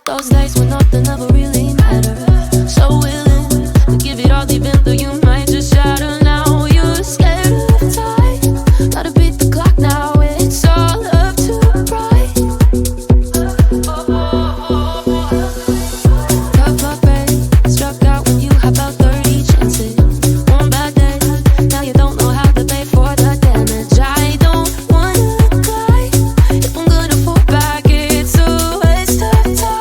Those days when nothing ever really mattered. So willing to give it all, even though you might just shatter. Now you're scared of time. Gotta beat the clock now. It's all up to pride. Tough love rate struck out when you have about 30 chances. One bad day, now you don't know how to pay for the damage. I don't wanna cry. If I'm gonna fall back, it's a waste of time.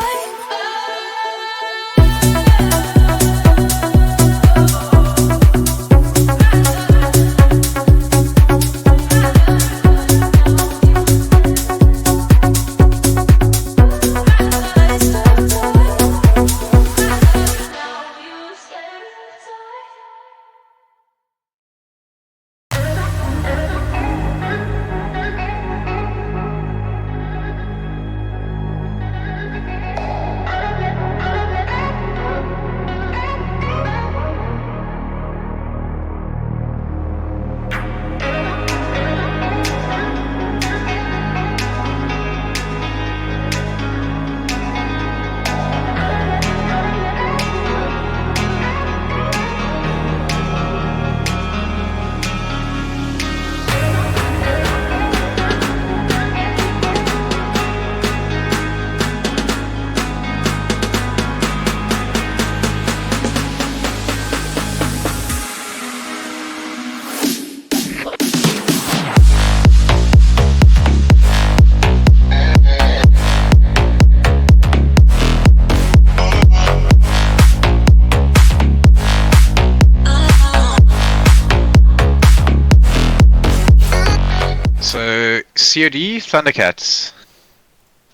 So, COD, Thundercats,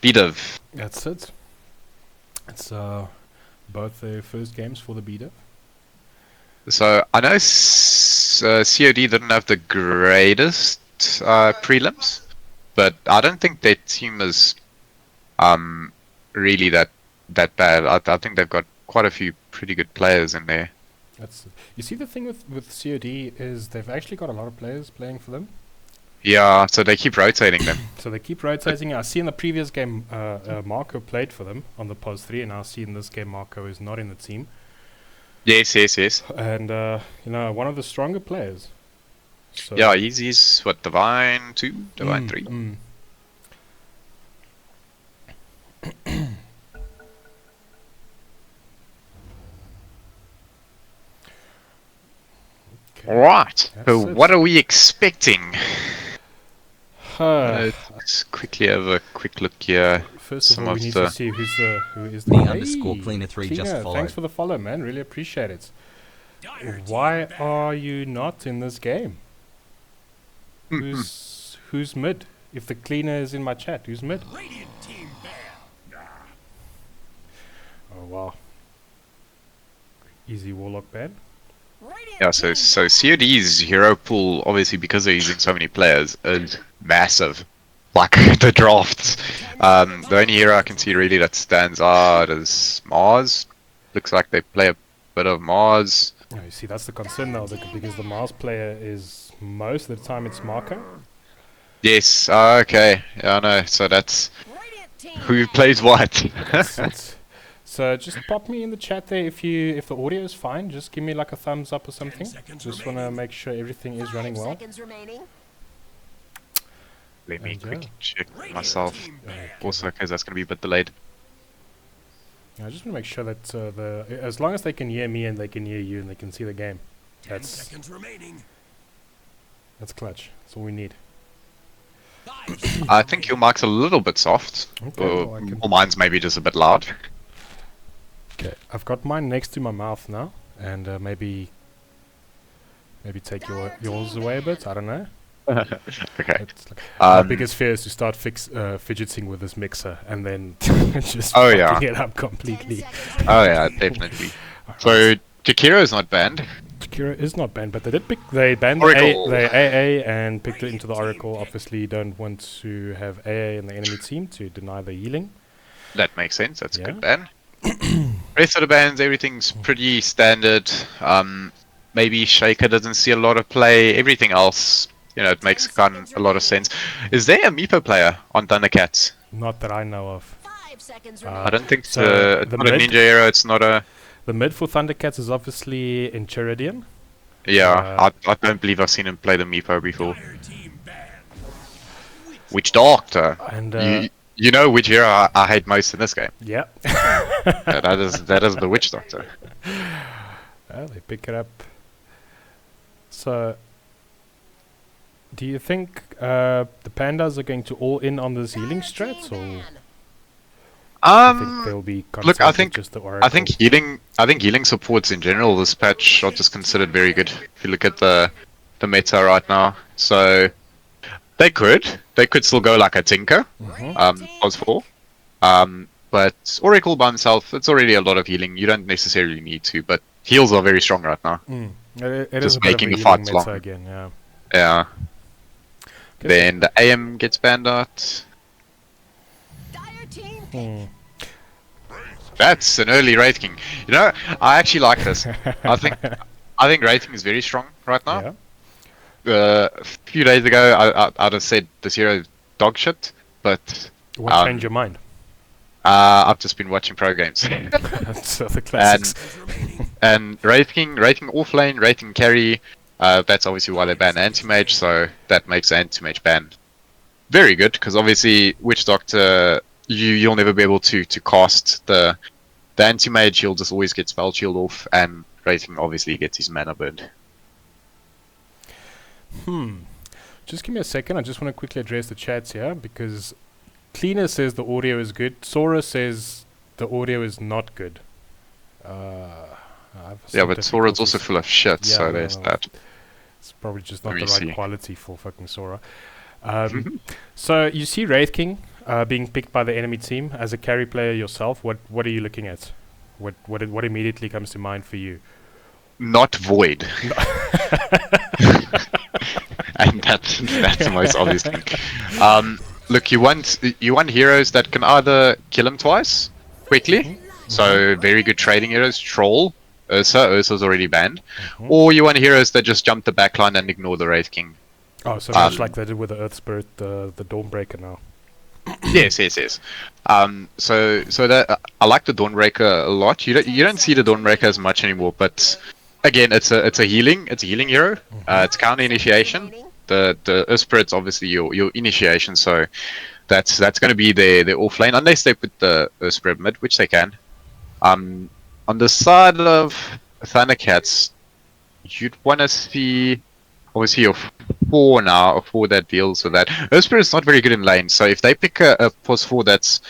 BDiv. That's it. It's both their first games for the beta. So, I know COD didn't have the greatest prelims, but I don't think their team is really that bad. I think they've got quite a few pretty good players in there. That's you see, the thing with COD is they've actually got a lot of players playing for them. Yeah, so they keep rotating them. So they keep rotating. I see in the previous game Marco played for them on the POS 3, and I see in this game Marco is not in the team. Yes. And you know, one of the stronger players. So Yeah, he's what, Divine 2, Divine 3. Okay. Right. That's So it. what are we expecting? Uh, Let's quickly have a quick look here. First of Some all, we of need the- to see who is the Me_Cleaner3 just Cleaner, followed. thanks for the follow, man. Really appreciate it. Why are you not in this game? Who's mid? If the Cleaner is in my chat, who's mid? Oh wow. Easy Warlock ban. Yeah, so COD's hero pool, obviously because they're using so many players, is massive. Like the drafts. The only hero I can see really that stands out is Mars. Looks like they play a bit of Mars. Oh, you see, that's the concern now, because the Mars player is most of the time it's Marco. Yes, okay. Yeah, I know. So that's who plays what. So just pop me in the chat there if the audio is fine. Just give me like a thumbs up or something. Just want to make sure everything is running well. Let me And yeah. quickly check myself. Also, because that's going to be a bit delayed. I just want to make sure that as long as they can hear me and they can hear you and they can see the game, that's clutch. That's all we need. I think your mic's a little bit soft. Okay, Or, well, or mine's maybe just a bit loud. Okay, I've got mine next to my mouth now, and maybe take yours away a bit. I don't know. Okay. It's like my biggest fear is to start fidgeting with this mixer and then just Oh, yeah. fucking it up completely. Oh yeah, definitely. So Jakiro is not banned. Kira is not banned, but they banned Oracle. the AA and picked it into the Oracle. Obviously, you don't want to have AA in the enemy team to deny the healing. That makes sense. That's a Yeah. good ban. Rest of the bans, everything's pretty standard. Maybe Shaker doesn't see a lot of play. Everything else, it makes a lot of sense. Is there a Meepo player on Thundercats? Not that I know of. I don't think So it's the not a mid- ninja hero. It's not a. The mid for Thundercats is obviously Enchiridion. Yeah, I don't believe I've seen him play the Meepo before. Witch Doctor. And You know which hero I hate most in this game. yeah. Yeah, that is the Witch Doctor. Well, they pick it up. So, do you think the pandas are going to all in on this healing strats, or do you think they'll be Look, content with just the Oracle? I think healing supports in general this patch are just considered very good. If you look at the meta right now, so they could still go like a Tinker, pos 4. But Oracle by himself, it's already a lot of healing. You don't necessarily need to, but heals are very strong right now. It Just is a bit making of a the healing fights meta long. again, yeah. Yeah. Okay, Then the AM gets banned out. Hmm. That's an early Wraith King. You know, I actually like this. I think Wraith King is very strong right now. Yeah. A few days ago, I'd have said this hero is dog shit, but What changed your mind? I've just been watching pro games. So the classics. And Wraith King offlane, Wraith King carry. That's obviously why they ban Anti-Mage, so that makes the Anti-Mage ban very good, because obviously Witch Doctor, you'll never be able to cast the Anti-Mage, you'll just always get Spell Shield off, and Wraith King obviously gets his mana burned. Just give me a second, I just want to quickly address the chats here, because Cleaner says the audio is good, Sora says the audio is not good. Yeah, but Sora's also full of shit, Yeah, so there's that. It's probably just not Let the me right see. quality for fucking Sora. So you see Wraith King being picked by the enemy team as a carry player yourself. What are you looking at? What immediately comes to mind for you? Not Void. And that's the most obvious thing. Look, you want heroes that can either kill him twice quickly, so very good trading heroes. Troll, Ursa's already banned, or you want heroes that just jump the backline and ignore the Wraith King. Oh, so much like they did with the Earth Spirit, the Dawnbreaker now. Yes. So that I like the Dawnbreaker a lot. You don't see the Dawnbreaker as much anymore, but again, it's a healing hero. It's counter initiation. The Earth Spirit's obviously your initiation, so that's going to be their offlane unless they put the Earth Spirit mid, which they can. On the side of Thundercats, you'd want to see obviously your 4 now, a 4 that deals with that. Earth Spirit's not very good in lane, so if they pick a pos 4 that's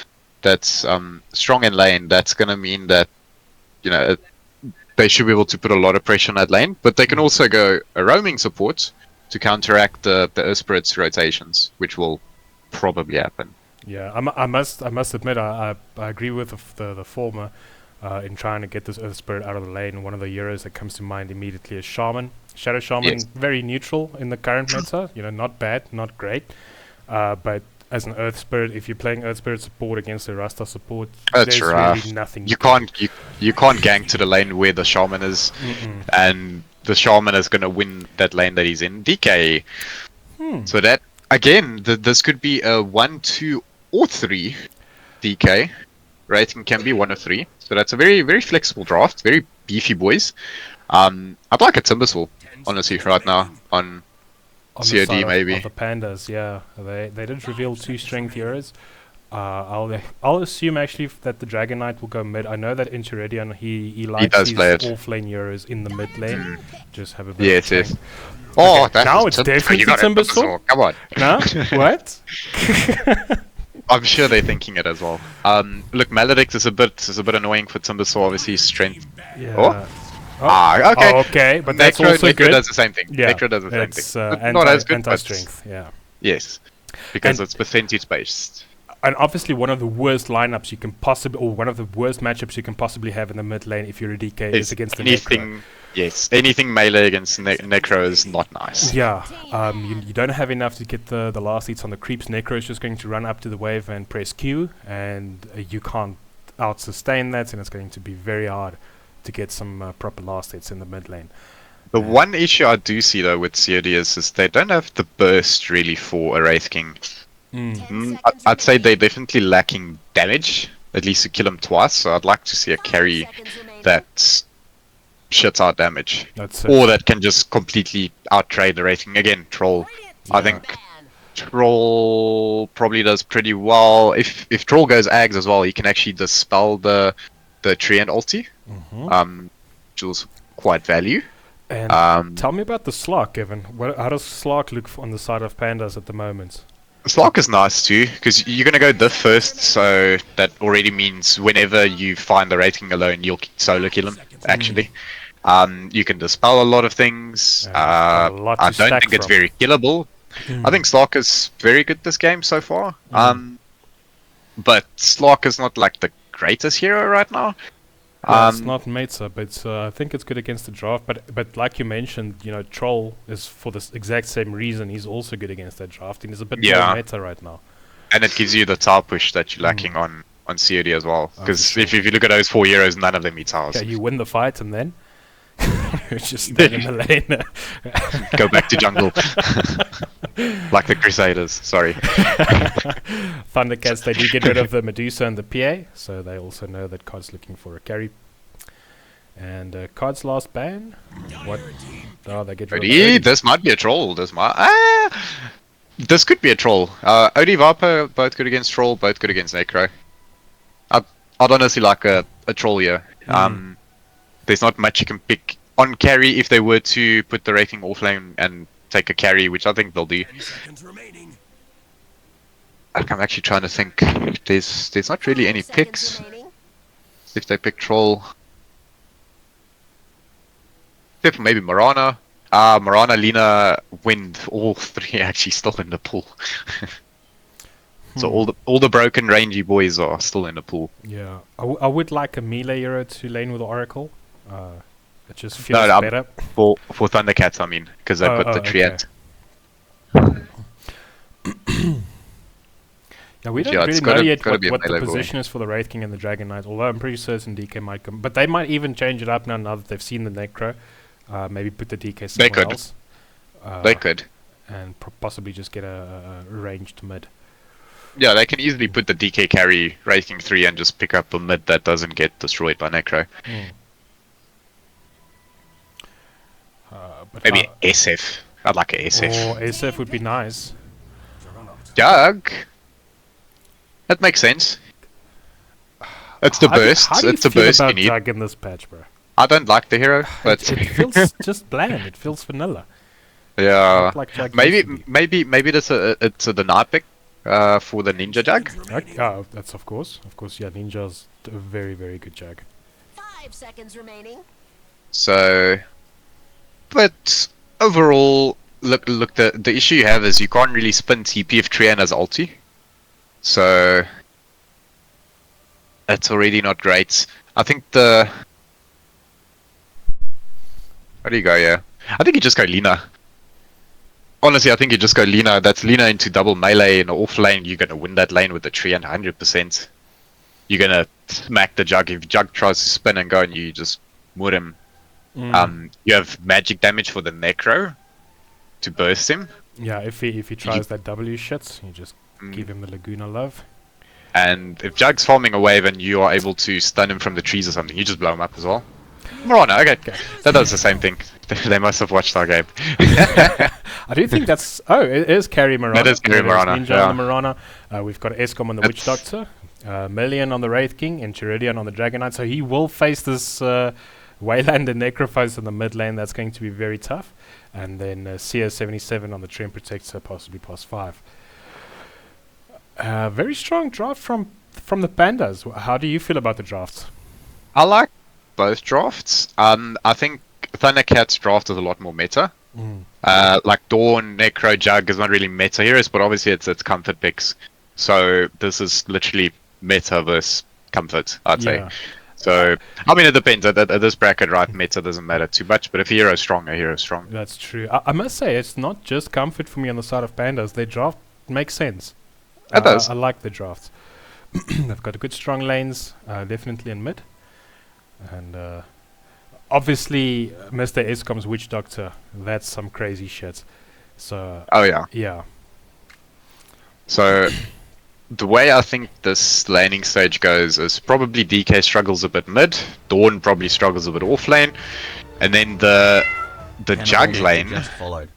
strong in lane, that's going to mean that they should be able to put a lot of pressure on that lane. But they can also go a roaming support to counteract the Earth Spirit's rotations, which will probably happen. Yeah, I must admit I agree with the former in trying to get this Earth Spirit out of the lane. One of the heroes that comes to mind immediately is Shaman. Shadow Shaman, Yes. very neutral in the current meta. Not bad, not great. But as an Earth Spirit, if you're playing Earth Spirit support against a Rasta support, That's there's rough. really nothing. You can't gank to the lane where the Shaman is, and the Shaman is going to win that lane that he's in. DK. So that again, this could be a 1, 2, or 3 DK. Rating can be 1 or 3. So that's a very, very flexible draft. Very beefy boys. I'd like a Timbersaw, honestly, right now on on the COD side maybe. of the pandas, yeah, they did reveal 2 strength heroes. I'll assume actually that the Dragon Knight will go mid. I know that Enchiridion he likes does his play it. off-lane heroes in the mid lane. Just have a bit Yes, of yes. tank. Oh, Okay, now it's definitely you got a Timbersaw. Come on. No? What? I'm sure they're thinking it as well. Look, Maledict is a bit annoying for Timbersaw. Obviously, strength. Yeah. Oh. Okay. Oh, okay, but that's Necro, also Necro good. does the same thing. Yeah, Necro does the same it's thing. But not as good, but anti-strength, yeah. yes, because And- it's percentage based. And obviously one of the worst lineups you can possibly, or one of the worst matchups you can possibly have in the mid lane if you're a DK is against the Necro. anything. Yes, anything melee against Necro is not nice. Yeah, you don't have enough to get the last hits on the creeps. Necro is just going to run up to the wave and press Q, and you can't out-sustain that, and it's going to be very hard to get some proper last hits in the mid lane. The one issue I do see though with COD is they don't have the burst really for a Wraith King. I'd say they're definitely lacking damage at least to kill him twice. So I'd like to see a carry that shits out damage, That's it. or that can just completely out-trade the rating. Again, Troll. I think Troll probably does pretty well. If Troll goes Ags as well, he can actually dispel the Treant ulti, which was quite value. And tell me about the Slark, Evan. How does Slark look on the side of Pandas at the moment? Slark is nice too, because you're gonna go diff first, so that already means whenever you find the rating alone, you'll solo kill him. Actually, you can dispel a lot of things. A lot to I don't stack think it's from. very killable. I think Slark is very good this game so far. But Slark is not like the greatest hero right now. Yeah, it's not meta, but I think it's good against the draft. But like you mentioned, you know, Troll is for the exact same reason. He's also good against that draft, and he's a bit more meta right now. And it gives you the tower push that you're lacking on COD as well. Because if you look at those 4 heroes, none of them need towers. Okay, you win the fight, and then just stay in the lane. Go back to jungle. Like the Crusaders, sorry. Thundercats, they do get rid of the Medusa and the PA, so they also know that COD's looking for a carry. And COD's last ban? What? Oh, they get rid of the OD. This might be a troll. This could be a troll. OD Viper, both good against troll, both good against Necro. I'd honestly like a troll here. There's not much you can pick on carry if they were to put the rating offlane and take a carry, which I think they'll do. I'm actually trying to think. There's not really any picks if they pick troll. Except for maybe Marana. Marana, Lina, Wind, all three actually still in the pool. So all the broken rangy boys are still in the pool. Yeah, I would like a melee hero to lane with Oracle. It just feels better. For Thundercats, I mean, because they put the Treant. Now we don't really know yet what the position is for the Wraith King and the Dragon Knight, although I'm pretty certain DK might come. But they might even change it up now that they've seen the Necro. Maybe put the DK somewhere else. They could. And possibly just get a ranged mid. Yeah, they can easily put the DK carry Wraith King 3 and just pick up a mid that doesn't get destroyed by Necro. Maybe SF. I'd like a SF. Oh, SF would be nice. Jug. That makes sense. It's the burst. It's the burst you need. Jug in this patch, bro? I don't like the hero, but it feels just bland. It feels vanilla. Yeah. Like maybe it's a deny pick for the Ninja Jug. Okay. That's of course. Yeah, Ninja's a very, very good Jug. 5 seconds remaining. So, but overall, look. The issue you have is you can't really spin TP if Treant as ulti. So that's already not great. I think Where do you go here? I think you just go Lina. Honestly, I think you just go Lina. That's Lina into double melee in the off lane. You're gonna win that lane with the Treant 100%. You're gonna smack the Jug. If Jug tries to spin and go and you just mood him. You have magic damage for the Necro to burst him. Yeah, if he tries that W shit, you just give him the Laguna love. And if Jug's farming a wave and you are able to stun him from the trees or something, you just blow him up as well. Marana, okay. That does the same thing. They must have watched our game. I do think that's... Oh, it is carry Marana. That is carry Marana. Ninja on the Marana. We've got Escom on the Witch Doctor. Million on the Wraith King. And Chiridian on the Dragon Knight. So he will face this Wayland and Necrophos in the mid lane. That's going to be very tough. And then CO77 on the Treant Protector, possibly past 5. Very strong draft from the Pandas. How do you feel about the drafts? I like both drafts. I think Thundercats draft is a lot more meta. Like Dawn, Necro, Jug is not really meta heroes, but obviously it's comfort picks. So this is literally meta versus comfort, I'd say. So, I mean, it depends. At this bracket, right, meta doesn't matter too much, but if a hero is strong, a hero is strong. That's true. I must say, it's not just comfort for me on the side of Pandas. Their draft makes sense. It does. I like the drafts. They've got good strong lanes, definitely in mid. And obviously, Mr. Escom's Witch Doctor, that's some crazy shit. So, oh, yeah. Yeah. So, the way I think this laning stage goes is probably DK struggles a bit mid, Dawn probably struggles a bit off lane, and then the jug lane. Just followed.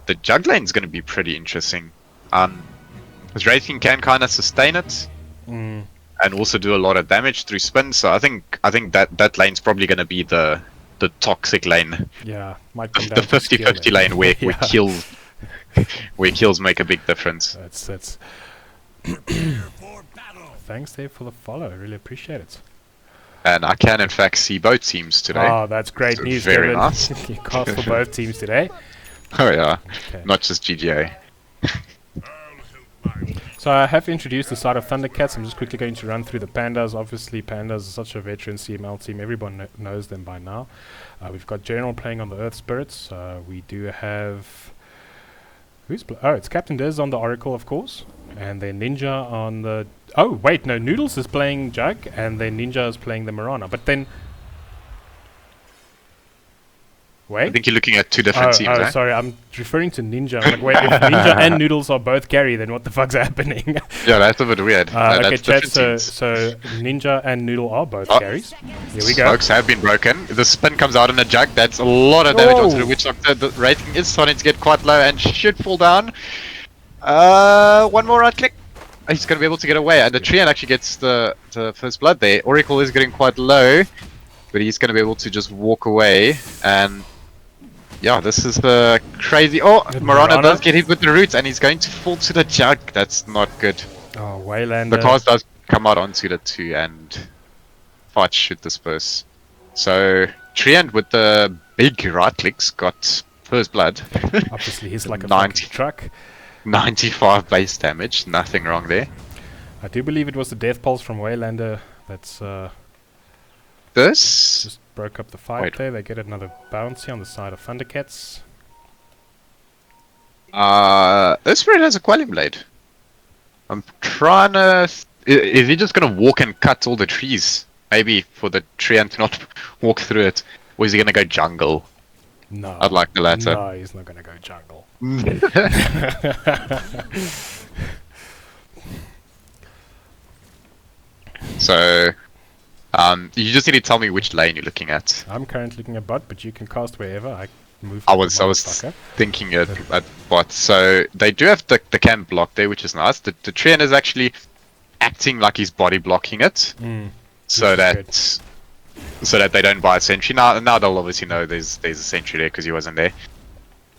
The jug lane is going to be pretty interesting. Because Wraithing can kind of sustain it, and also do a lot of damage through spin. So I think that lane's probably going to be the toxic lane, Yeah, might come down the to skill 50-50 then. lane where Yeah. where kills make a big difference. That's. Thanks, Dave, for the follow. I really appreciate it. And I can in fact see both teams today. Oh, that's great So news, very David. nice. You cast for both teams today. Oh yeah, Okay. not just GGA. So I have introduced the side of Thundercats. I'm just quickly going to run through the Pandas. Obviously, Pandas is such a veteran CML team. Everyone knows them by now. We've got General playing on the Earth Spirits. We do have... oh, it's Captain Diz on the Oracle, of course. And then Ninja on the... Oh, wait, no, Noodles is playing Jug, and then Ninja is playing the Mirana. But then... I Wait. think you're looking at two different teams, eh? Sorry, I'm referring to Ninja. I'm like, wait, if Ninja and Noodles are both carry, then what the fuck's happening? Yeah, that's a bit weird. No, Okay, that's chat, different so teams. Ninja and Noodle are both Oh. carries. Here we go. Smokes have been broken. The spin comes out in a jug. That's a lot of damage onto the Oh. Witch Doctor. The rating is starting to get quite low and should fall down. One more right click. He's going to be able to get away. And the Treant actually gets the first blood there. Oracle is getting quite low, but he's going to be able to just walk away. And yeah, this is the crazy... Oh, Good Mirana Mirana. does get hit with the roots and he's going to fall to the jug. That's not good. Oh, Waylander. The cast does come out onto the 2 and fight should disperse. So Treant with the big right clicks got first blood. Obviously, he's like a 90. fucking truck. 95 base damage, nothing wrong there. I do believe it was the Death Pulse from Waylander that's This just broke up the fight Wait. there. They get another bouncy on the side of Thundercats. this spread has a Quelling Blade. I'm trying to... Is he just gonna walk and cut all the trees? Maybe for the Treant to not walk through it. Or is he gonna go jungle? No. I'd like the latter. No, he's not going to go jungle. So, you just need to tell me which lane you're looking at. I'm currently looking at bot, but you can cast wherever. I move. I with was the motherfucker. thinking at bot. So they do have the camp block there, which is nice. The Treant is actually acting like he's body blocking it, so is that they don't buy a sentry. Now they'll obviously know there's a sentry there because he wasn't there.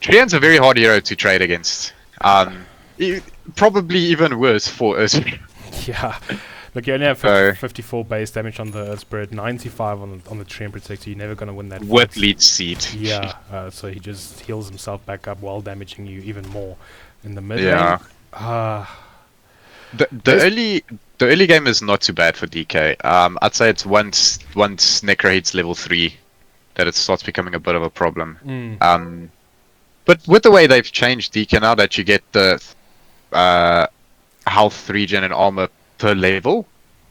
Treant's a very hard hero to trade against. Probably even worse for us. Yeah. Look, you only have So- 54 base damage on the Earth Spirit, 95 on the Treant Protector. You're never going to win that with fight. lead seed. Yeah, so he just heals himself back up while damaging you even more in the mid Yeah. lane. The early game is not too bad for DK. I'd say it's once Necro hits level 3 that it starts becoming a bit of a problem. But with the way they've changed DK now that you get the health regen and armor per level,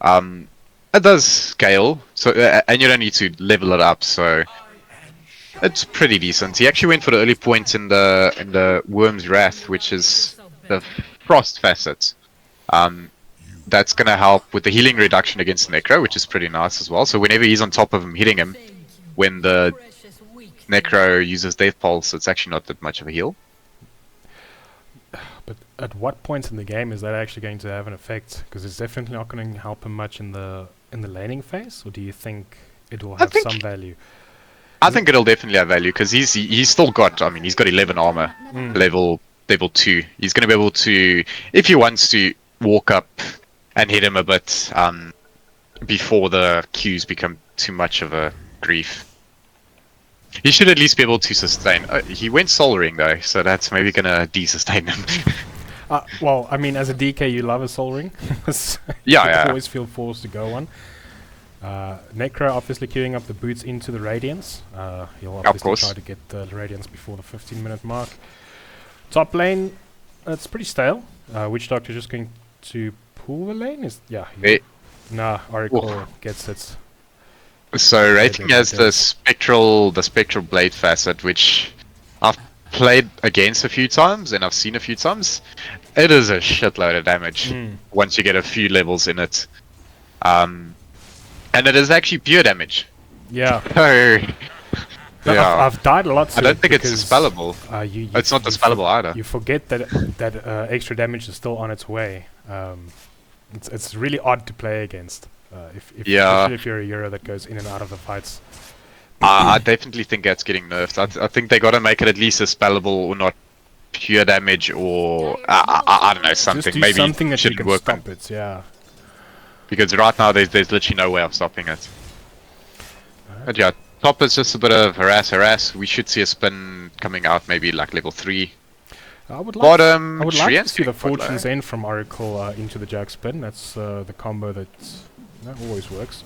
it does scale. So and you don't need to level it up. So it's pretty decent. He actually went for the early point in the Worm's Wrath, which is the Frost facet. That's gonna help with the healing reduction against Necro, which is pretty nice as well. So whenever he's on top of him, hitting him, when the Necro uses Death Pulse, it's actually not that much of a heal. But at what point in the game is that actually going to have an effect? Because it's definitely not going to help him much in the laning phase. Or do you think it will have think- some value? I think it'll definitely have value because he's still got. I mean, he's got 11 armor, level 2. He's gonna be able to, if he wants to, walk up and hit him a bit before the Qs become too much of a grief. He should at least be able to sustain. He went Soul Ring though, so that's maybe gonna de-sustain him. Well, I mean, as a DK, you love a Soul Ring. Yeah, You yeah. always feel forced to go one. Necro obviously queuing up the boots into the Radiance. He'll obviously course. try to get the Radiance before the 15-minute mark. Top lane, it's pretty stale. Witch Doctor just going to pull the lane? Eh. Nah, Oracle Oof. gets it. So Rating has the spectral blade facet, which I've played against a few times and I've seen a few times. it is a shitload of damage Mm. once you get a few levels in it. And it is actually pure damage. Yeah. So, No, yeah. I've died a lot to I don't it think it's because, dispellable. you It's not dispellable either. You forget that extra damage is still on its way. It's really odd to play against. Yeah. Especially if you're a hero that goes in and out of the fights. I definitely think that's getting nerfed. I think they gotta make it at least dispellable or not pure damage, or I don't know, something. Just do Maybe something that you shouldn't can work stop it. Yeah. because right now there's literally no way of stopping it. But yeah, top is just a bit of harass. We should see a spin coming out maybe like level 3. I would like Bottom, I would like to Treant's see the getting quite Fortune's low. End from Oracle into the Jug Spin. That's the combo that always works.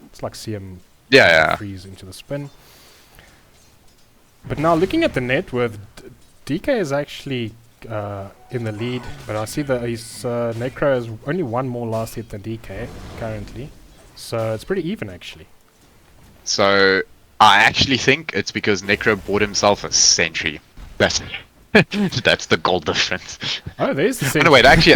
It's like CM Yeah. freeze into the spin. But now looking at the net worth, DK is actually in the lead, but I see that his Necro has only one more last hit than DK currently, so it's pretty even actually. So I actually think it's because Necro bought himself a Sentry. That's the goal difference. Oh, there's the Oh, same. no, wait, actually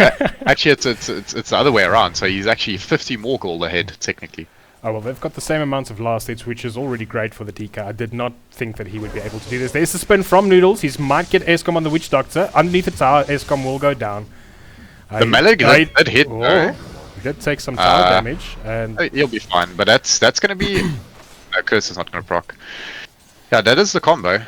it's the other way around. So he's actually 50 more gold ahead technically. Oh well, they've got the same amount of last hits, which is already great for the DK. I did not think that he would be able to do this. There's the spin from Noodles. He might get Escom on the Witch Doctor. Underneath the tower, Escom will go down. The melee did hit Oh, though. he did take some tower damage, and Oh, he'll be fine, but that's gonna be. No, Curse is not gonna proc. Yeah, that is the combo.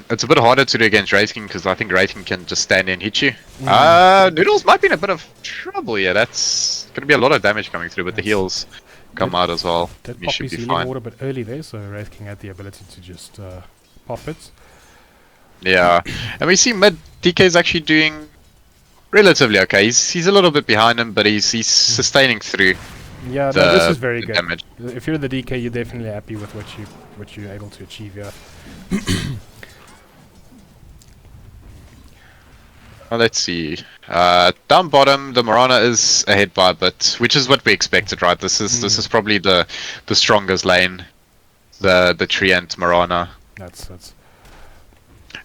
It's a bit harder to do against Wraith King because I think Wraith King can just stand there and hit you. Noodles might be in a bit of trouble. Yeah, that's gonna be a lot of damage coming through, but the heals come out as well. did He pop should his be healing fine. water a bit early there, so Wraith King had the ability to just pop it. Yeah, and we see mid DK is actually doing relatively okay. He's a little bit behind him, but he's sustaining through. Yeah, no, this is very the good. damage. If you're the DK, you're definitely happy with what you're able to achieve here. Well, let's see. Down bottom, the Morana is ahead by a bit, which is what we expected, right? This is probably the strongest lane, the Treant Morana. That's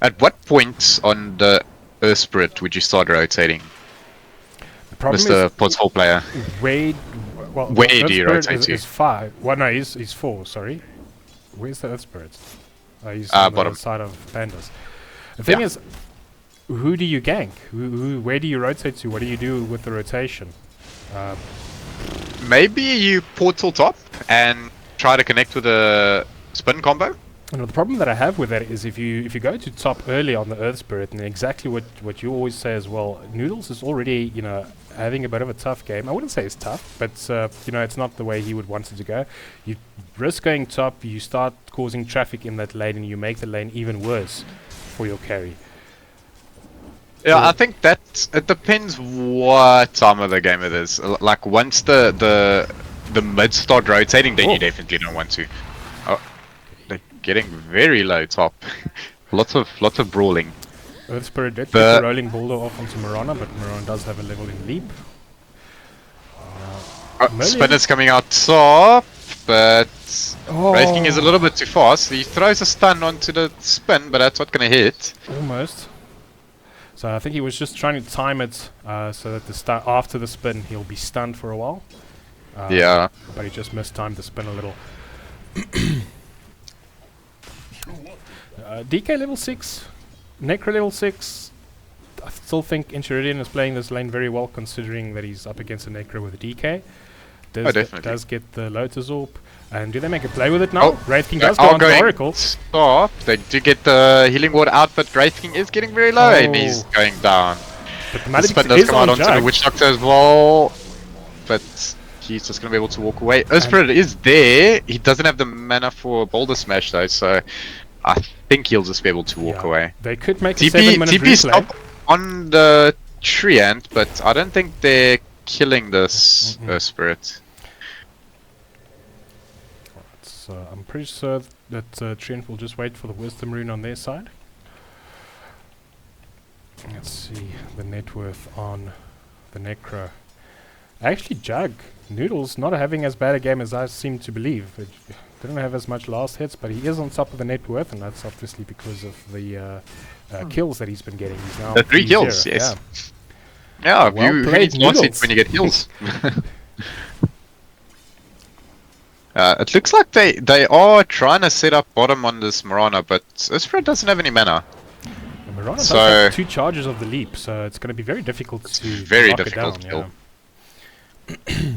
At what point on the Earth Spirit would you start rotating, the problem. Mr. Portsful player? Where Where the do you Earth Spirit rotate to? is 5. Well, no, he's 4. Sorry, where's the Earth Spirit? He's Bottom. on the side of Pandas. The thing Yeah. is, who do you gank? Where do you rotate to? What do you do with the rotation? Maybe you portal top and try to connect with a spin combo. The problem that I have with that is if you go to top early on the Earth Spirit, and exactly what you always say as well, Noodles is already having a bit of a tough game. I wouldn't say it's tough, but it's not the way he would want it to go. You risk going top, you start causing traffic in that lane, and you make the lane even worse for your carry. Yeah, I think that it depends what time of the game it is. Like once the mid start rotating, then Oh. you definitely don't want to. Oh, they're getting very low top. lots of brawling. Earth Spirit did get the rolling boulder off onto Mirana, but Mirana does have a level in leap. Million. Spinner's coming out top, but Oh, Wraith King is a little bit too fast. He throws a stun onto the spin, but that's not gonna hit. almost. So I think he was just trying to time it so that after the spin he'll be stunned for a while. Yeah. But he just mistimed the spin a little. DK level 6, Necro level 6. I still think Enchiridion is playing this lane very well considering that he's up against a Necro with a DK. Definitely. Does get the Lotus Orb. And do they make a play with it now? Oh, Wraith King they does go are onto going Oracle. Stop. They do get the healing ward out, but Wraith King is getting very low and he's Oh. going down. But the The spin Maledictus does is come out on onto the Jug. Witch Doctor as well, but he's just gonna be able to walk away. Earth Spirit is there. He doesn't have the mana for Boulder Smash though, so I think he'll just be able to walk Yeah. away. They could make a TP 7-minute replay. stop on the Treant, but I don't think they're killing this Earth Spirit. So I'm pretty sure that Trent will just wait for the Wisdom Rune on their side. Let's see the net worth on the Necro. Actually, Jug Noodles not having as bad a game as I seem to believe. It didn't have as much last hits, but he is on top of the net worth, and that's obviously because of the kills that he's been getting. He's now The 3 3-0, kills, yes. yeah. Yeah, Well who played, needs last hit Noodles. when you get heals? It looks like they are trying to set up bottom on this Mirana, but Ispra doesn't have any mana. And Mirana does So- have 2 charges of the leap, so it's going to be very difficult to very lock difficult it to down. kill.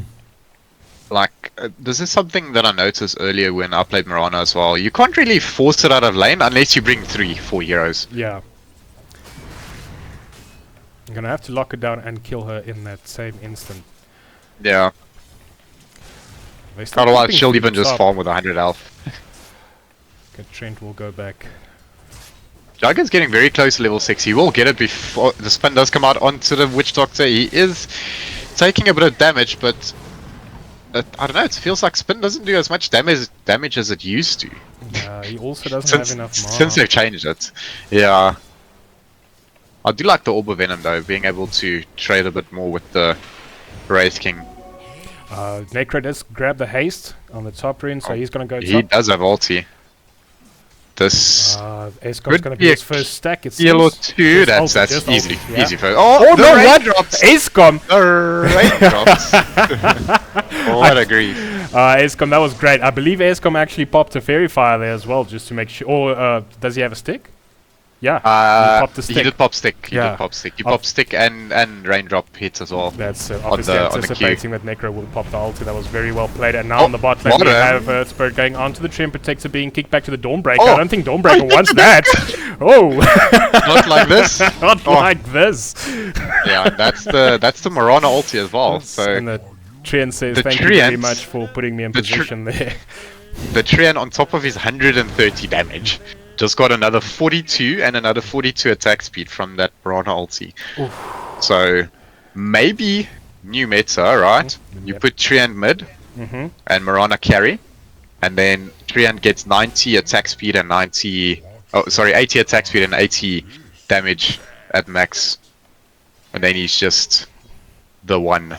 Like, this is something that I noticed earlier when I played Mirana as well. You can't really force it out of lane unless you bring 3-4 heroes. Yeah. I'm going to have to lock it down and kill her in that same instant. Yeah. They still Otherwise, keeping she'll food even just top. farm with 100 health. Okay, Trent will go back. Jug is getting very close to level 6. He will get it before the spin does come out onto the Witch Doctor. He is taking a bit of damage, but I don't know, it feels like spin doesn't do as much damage as it used to. He also doesn't have enough mana. Since they've changed it. Yeah. I do like the Orb of Venom though, being able to trade a bit more with the Wraith King. Necro does grab the haste on the top rune, so he's going to go He top. does have ulti. This Escom's could going to be be a his first stack. It heal or seems. two, Just that's ulti, easily, just ulti, yeah. easy for. Oh, Oh the no! What? raindrops! Escom! The raindrops! What a grief. Escom, that was great. I believe Escom actually popped a fairy fire there as well, just to make sure. Or does he have a stick? Yeah, he popped the stick. He did pop stick. He Yeah. did pop stick. He popped stick and raindrop hits as well. That's on obviously the anticipating that Necro will pop the ulti. That was very well played. And now on the bot lane we water. have Earthspirit going onto the Treant Protector, being kicked back to the Dawnbreaker. Oh. I don't think Dawnbreaker wants that. Oh, Not like this. not Oh. like this. Yeah, that's the Mirana ulti as well. So And the Treant says, the thank you very Treant- much for putting me in the position there. the Treant on top of his 130 damage just got another 42 and another 42 attack speed from that Mirana ulti. So maybe new meta, right? You Yep. put Treant mid Mm-hmm. and Mirana carry, and then Treant gets 90 attack speed and 80 attack speed and 80 damage at max, and then he's just the one.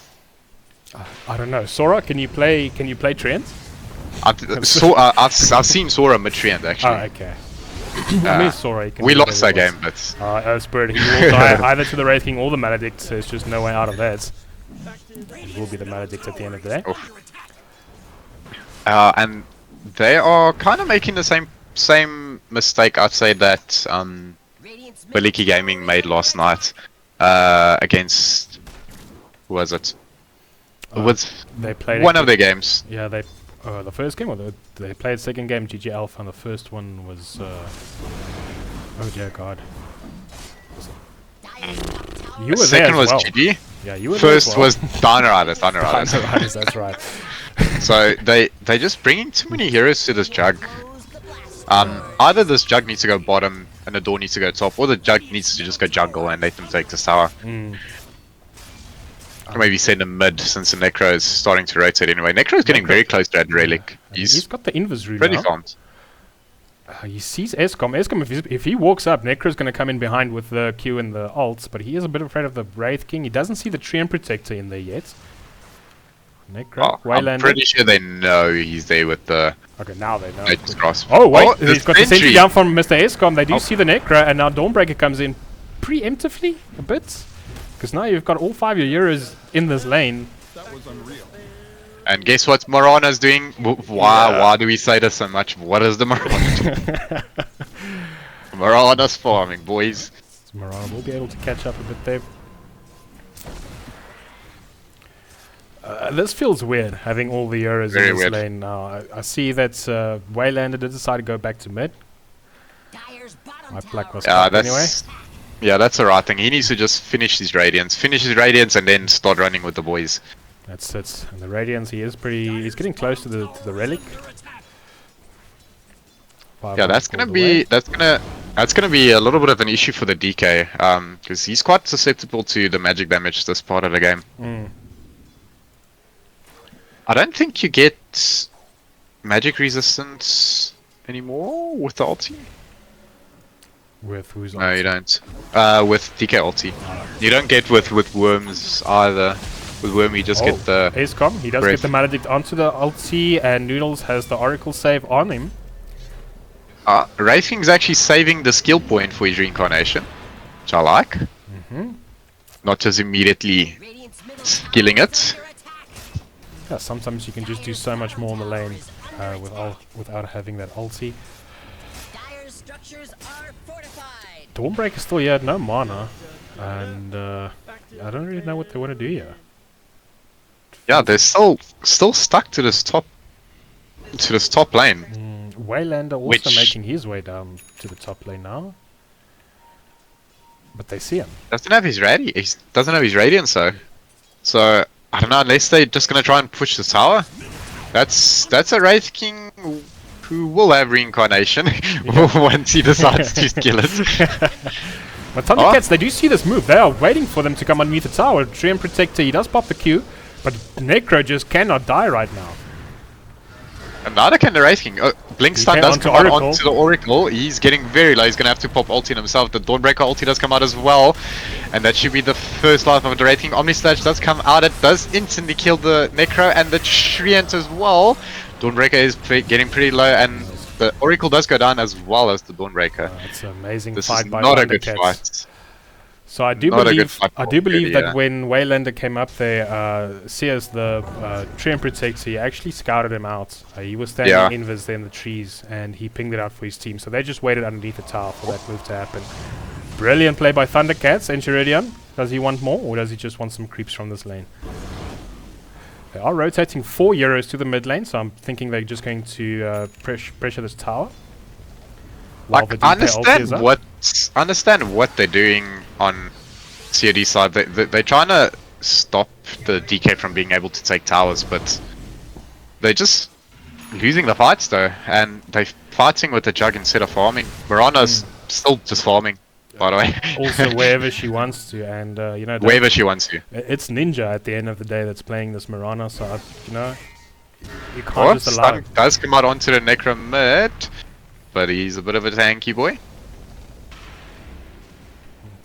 I don't know. Sora, can you play Treant? I've seen Sora mid Treant Oh, actually. okay. I mean, Sora. He can We do lost that whatever game, he but wants. Earthspirit, he will die either to the Wraith King or the Maledict, so there's just no way out of that. It will be the Maledict at the end of the day. and they are kind of making the same mistake I'd say that Radiant's Baliki Gaming made last night against who was it? With They played one of their games. Yeah, they the first game, or they played second game GG Alpha, and the first one was oh dear God. You were there Second as was well. GG. Yeah, you were First there as was Dino Riders. well. That's right. So they just bringing too many heroes to this jug. Either this jug needs to go bottom and the door needs to go top, or the jug needs to just go jungle and let them take this tower. Or maybe send him mid since the Necro is starting to rotate anyway. Necro is getting very close to that relic. He's He's got the invis rune pretty now. farmed. He sees Escom. Escom, if he walks up, Necro's going to come in behind with the Q and the ults, but he is a bit afraid of the Wraith King. He doesn't see the Treant Protector in there yet. Necro, Oh, I'm Waylander. pretty sure they know he's there with the Okay, now they know. Nature's Grasp. Oh wait, the he's got the sentry sentry. down from Mr. Escom. They do Oh. see the Necro, and now Dawnbreaker comes in preemptively a bit. Because now you've got all 5 of your heroes in this lane. And guess what Morana's doing? Why do we say this so much? What is the Morana doing? Morana's farming, boys. So Mirana will be able to catch up a bit there. This feels weird, having all the heroes Very in this weird. lane now. I see that Waylander did decide to go back to mid. Dyer's bottom My black was Yeah, up anyway. that's yeah, that's the right thing. He needs to just finish his radiance, and then start running with the boys. That's it. And the Radiance, he's getting close to the relic. Yeah, that's gonna be a little bit of an issue for the DK, because he's quite susceptible to the magic damage this part of the game. I don't think you get magic resistance anymore with the ulti. With who's No, you don't. With DK ulti, you don't get with worms either. With worm, you just get the. Acecom, he does breath. get the Maledict onto the ulti, and Noodles has the Oracle save on him. Wraithking's actually saving the skill point for his reincarnation, which I like. not just immediately Radiant's middle skilling it. under attack. Yeah, sometimes you can just do so much more in the lane without having that ulti. Dire's structures are fortified. Dawnbreaker's still here, no mana, and I don't really know what they want to do here. Yeah, they're still stuck to this top lane. Waylander also Which- making his way down to the top lane now, but they see him. Doesn't have his doesn't have his radiance though. So I don't know, unless they're just gonna try and push the tower. That's a Wraith King who will have reincarnation once he decides to kill it. But Thundercats, they do see this move. They are waiting for them to come underneath the tower. Treant Protector, he does pop the Q, but Necro just cannot die right now. And neither can the Wraith King. Blink stun came does onto come out Oracle. onto the Oracle. He's getting very low. He's gonna have to pop ulti on himself. The Dawnbreaker ulti does come out as well, and that should be the first life of the Wraith King. Omnislash does come out. It does instantly kill the Necro and the Treant as well. Dawnbreaker is getting pretty low, and the Oracle does go down as well as the Dawnbreaker. It's an amazing This fight is by not a good Thundercats. fight. So I do Not a good believe fight I for do believe Australia, that yeah. when Waylander came up there, Sears, the Treant Protector, he actually scouted him out. He was standing Yeah. invis there in the trees, and he pinged it out for his team. So they just waited underneath the tower for that move to happen. Brilliant play by Thundercats. Enchiridion, does he want more, or does he just want some creeps from this lane? They are rotating 4 Euros to the mid lane, so I'm thinking they're just going to pressure this tower. While the Like, DK ulti is up. understand what they're doing on COD side. They're trying to stop the DK from being able to take towers, but they're just losing the fights though, and they're fighting with the Jug instead of farming. Mirana's still just farming, by the way. Also wherever she wants to, and you know, Wherever she wants to. it's Ninja at the end of the day that's playing this Mirana, so you know, you can't just allow Stun it. does come out onto the Necro mid, but he's a bit of a tanky boy.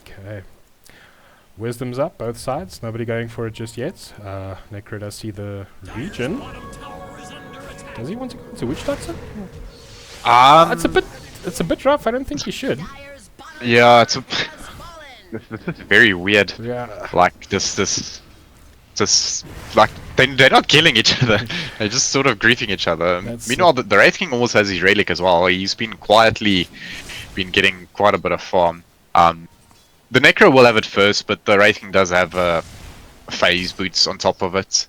Okay. Wisdom's up, both sides. Nobody going for it just yet. Necro does see the region. Does he want to go into Witch Doctor? It's a bit rough. I don't think he should. Dire's bottom Yeah, has fallen. this is very weird. Yeah. Like like they're not killing each other. They're just sort of griefing each other. That's Meanwhile, the Wraith King almost has his relic as well. He's been quietly getting quite a bit of farm. The Necro will have it first, but the Wraith King does have phase boots on top of it.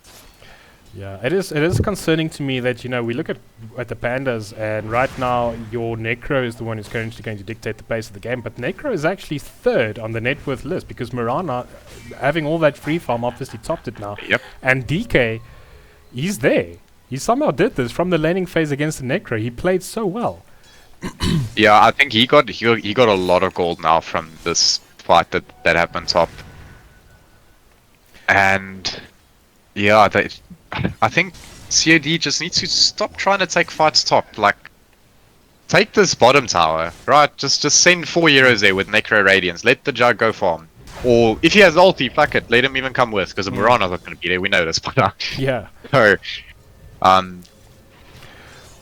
Yeah, it is concerning to me that, you know, we look at the pandas, and right now your Necro is the one who's going to dictate the pace of the game, but Necro is actually third on the net worth list because Mirana, having all that free farm, obviously topped it now. Yep. And DK, he's there. He somehow did this from the laning phase against the Necro. He played so well. Yeah, I think he got a lot of gold now from this fight that happened top. And yeah, I think COD just needs to stop trying to take fights top. Like, take this bottom tower, right? Just send 4 Euros there with Necro Radiance. Let the Jug go farm. Or if he has ulti, fuck it, let him even come with, because the Mirana's not going to be there. We know this, but Yeah. so,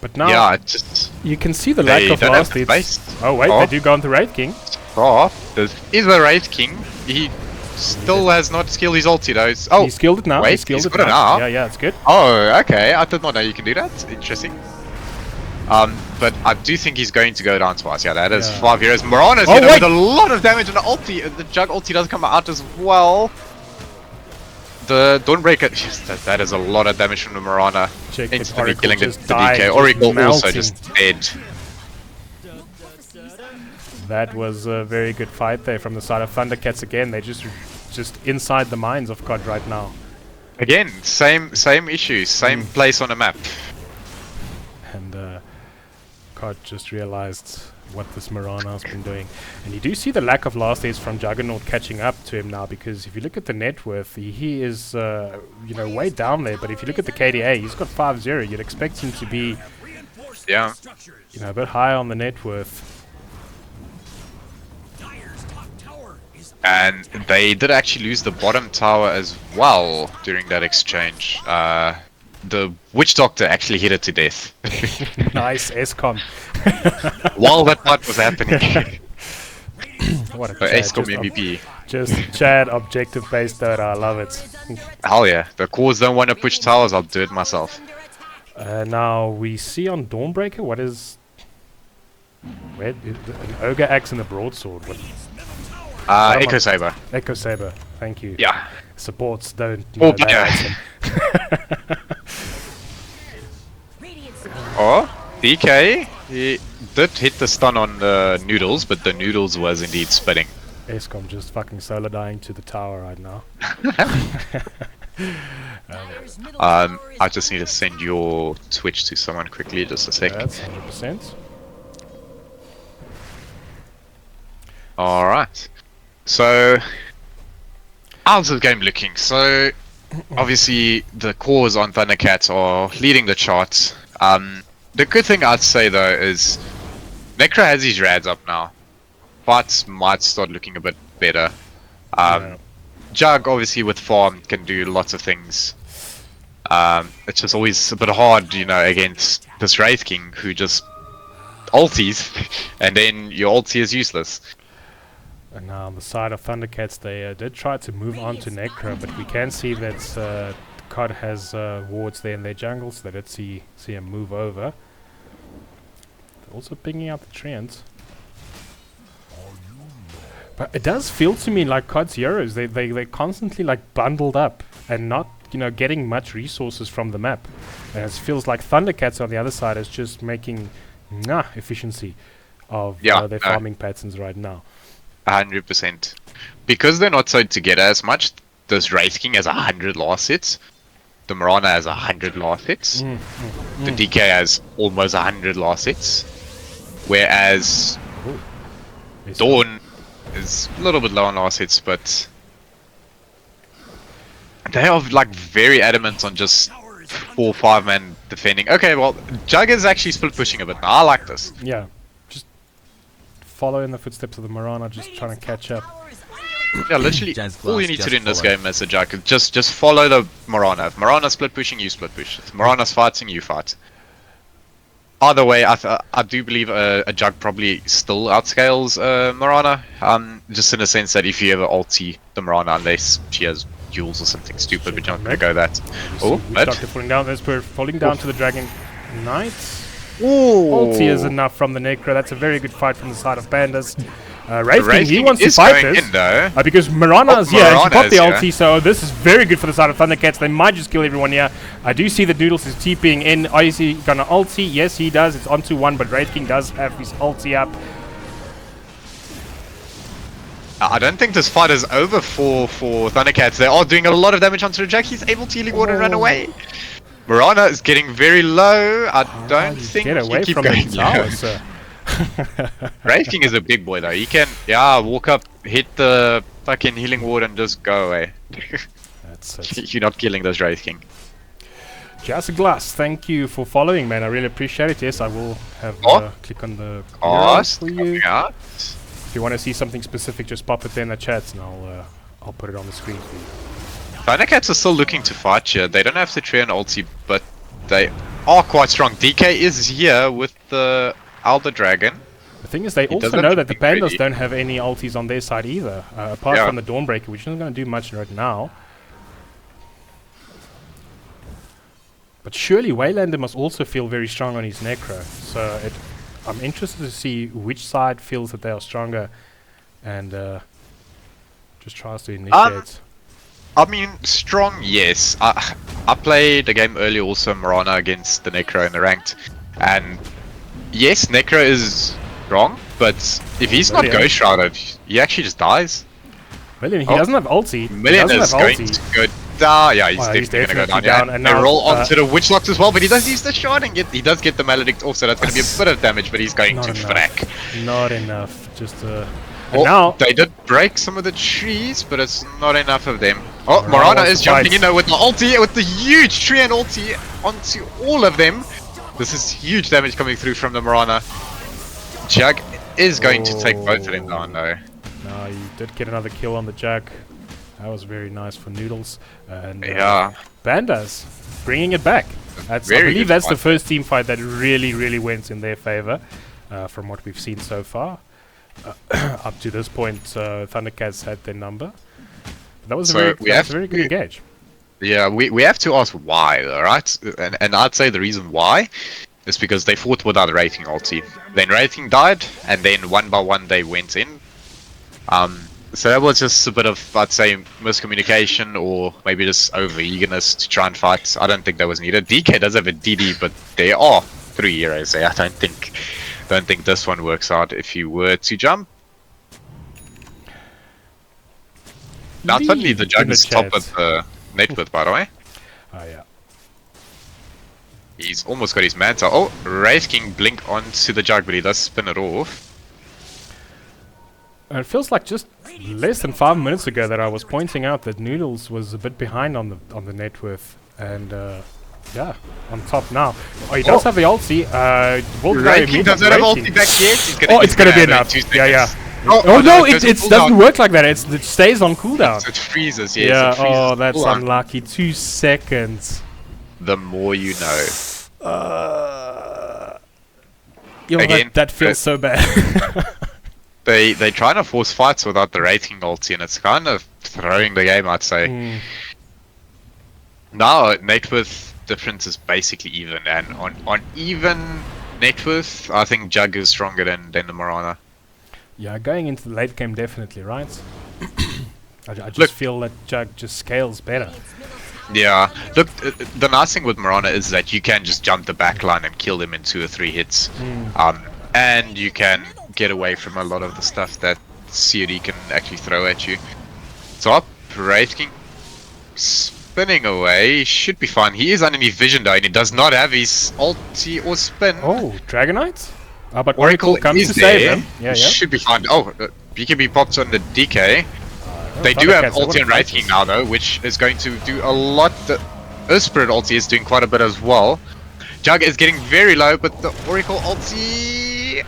But now yeah, it's just you can see the they lack of don't have last the hits. base. Oh wait, Oh. they do go on the Wraith King. off. There is a Wraith King. He still has not skilled his ulti though. Oh, He skilled it now. wait, he skilled he's it got it now. now? Yeah, it's good. oh, okay. I did not know you can do that. Interesting. But I do think he's going to go down twice. Yeah, that is Yeah. 5 Euros. Mirana's Oh, hit him wait! with a lot of damage on the ulti. The Jug ulti does come out as well. The Dawnbreaker, that is a lot of damage from the Mirana. Check it, Instantly Oracle killing the just died, DK. just Oracle also melting. just dead. That was a very good fight there from the side of Thundercats again. They're just inside the mines of COD right now. Again, same issues, same place on the map. And COD just realized what this Mirana has been doing. And you do see the lack of last hits from Juggernaut catching up to him now, because if you look at the net worth, he is you know, way down there. But if you look at the KDA, he's got 5-0. You'd expect him to be, Yeah. you know, a bit higher on the net worth. And they did actually lose the bottom tower as well during that exchange. The Witch Doctor actually hit it to death Nice SCOM. while that fight was happening. What a So chat, XCOM just MVP. Just Chad, objective-based Dota. I love it. Hell yeah. The cores don't want to push towers, I'll do it myself. Now we see on Dawnbreaker what is... Where, an Ogre Axe and a Broadsword. What? Echo Saber. Echo Saber, thank you. Yeah. Supports don't Oh, know that yeah. item. Oh, DK, he did hit the stun on the Noodles, but the Noodles was indeed spitting. ESCOM just fucking solo dying to the tower right now. I just need to send your Twitch to someone quickly, just a sec. That's 100%. Alright. So, how's the game looking? So, obviously, the cores on Thundercats are leading the charts. The good thing I'd say though is Necro has his rads up now. Fights might start looking a bit better. Yeah. Jug obviously with farm can do lots of things. It's just always a bit hard, you know, against this Wraith King who just ulties and then your ulti is useless. And now on the side of Thundercats, they did try to move on to Necro, but we can see that COD has wards there in their jungle, so they did see him move over. They're also picking out the treants. But it does feel to me like COD's heroes, they constantly like bundled up and not, you know, getting much resources from the map. And it feels like Thundercats on the other side is just making efficiency of their farming patterns right now. 100%. Because they're not so together as much, this Wraith King has 100 last hits. The Mirana has 100 last hits. The DK has almost 100 last hits. Whereas Dawn is a little bit low on last hits, but they are like very adamant on just 4 or 5 man defending. Okay, well, Jug is actually split pushing a bit. I like this. Yeah, just follow in the footsteps of the Mirana, just trying to catch up. Yeah, literally, all you need to do in this game as a Jug is just follow the Mirana. If Mirana's split pushing, you split push. If Mirana's fighting, you fight. Either way, I do believe a Jug probably still outscales Mirana. Just in a sense that if you ever ulti the Mirana, unless she has duels or something stupid, but you're not going to go that. Oh, Doctor falling down, there's falling down to the Dragon Knight. Ooh. Ulti is enough from the Necro. That's a very good fight from the side of Pandas. Wraith King, he wants to fight this because Mirana's here and she popped the ulti, so this is very good for the side of Thundercats. They might just kill everyone here. I do see that Noodles is TPing in. Is he gonna ulti? Yes, he does. It's onto 1, but Wraith King does have his ulti up. I don't think this fight is over for Thundercats. They are doing a lot of damage onto the Jack. He's able to healing water and run away. Mirana is getting very low. I don't think get away he keep from going the tower, sir. Wraith King is a big boy though. He can, walk up, hit the fucking healing ward and just go away. That's You're not killing this Wraith King. Just a Glass, thank you for following, man. I really appreciate it. Yes, I will have click on the Cost for you. out. If you want to see something specific, just pop it there in the chat, and I'll put it on the screen for you. Thundercats are still looking to fight here. They don't have to try an ulti, but they are quite strong. DK is here with the Elder Dragon. The thing is, they also know that the Pandas don't have any ultis on their side either, apart from the Dawnbreaker, which isn't going to do much right now. But surely Waylander must also feel very strong on his Necro, so I'm interested to see which side feels that they are stronger and just tries to initiate. I mean, strong, yes. I played a game earlier also, Mirana against the Necro in the ranked, and yes, Necro is strong, but if he's not Ghost Shrouded, he actually just dies. Million, he doesn't have ulti. Million is going to go down. Yeah, he's definitely going to go down. And they roll onto the Witch Locks as well, but he does use the shard and he does get the Maledict off, so that's going to be a bit of damage, but he's going to frack. Not enough. Just and now they did break some of the trees, but it's not enough of them. Oh, Mirana is jumping in there with the ulti, with the huge tree and ulti onto all of them. This is huge damage coming through from the Mirana. Jug is going to take both of them down though. No, you did get another kill on the Jug. That was very nice for Noodles. And Pandas bringing it back. I believe that's the first team fight that really went in their favor from what we've seen so far. Up to this point, Thundercats had their number. That was So we have a very good to- engage. Yeah, we have to ask why, alright? And I'd say the reason why is because they fought without rating ulti. Then rating died, and then one by one they went in. So that was just a bit of, I'd say, miscommunication or maybe just over eagerness to try and fight. I don't think that was needed. DK does have a DD, but there are 3 heroes there. I don't think this one works out if you were to jump. Now suddenly the jug in the is top chat. of the net width, by the way. Oh yeah. He's almost got his manta. Oh, Wraith King blink onto the jug, but he does spin it off. It feels like just less than 5 minutes ago that I was pointing out that Noodles was a bit behind on the net worth, and yeah, on top now. Oh, he does have the ulti. Wraith King does not have ulti back yet. He's gonna Oh, it's gonna be have it in enough. 2 Yeah, yeah. seconds. Oh, no, goes it on doesn't cooldown. work like that. It stays on cooldown. It freezes, yes. Yeah. It freezes Oh, the that's cooldown. unlucky. 2 seconds. The more you know. Yo, Again, that feels so bad. They trying to force fights without the rating ulti, and it's kind of throwing the game, I'd say. Mm. Now net worth difference is basically even, and on even net worth, I think Jug is stronger than the Morana. Yeah, going into the late game, definitely, right? I just Look. feel that Jug just scales better. Yeah, look, the nice thing with Morana is that you can just jump the back line and kill them in 2 or 3 hits. And you can get away from a lot of the stuff that COD can actually throw at you. Top, Wraith King spinning away, should be fine. He is underneath vision though, and he does not have his ulti or spin. Oh, Dragonite? But Oracle comes is to save there. them. Yeah, yeah. Should be fine. Oh, BKB pops on the DK. They do have ulti and Wraith King now though, which is going to do a lot. The Earth Spirit ulti is doing quite a bit as well. Jug is getting very low, but the Oracle ulti...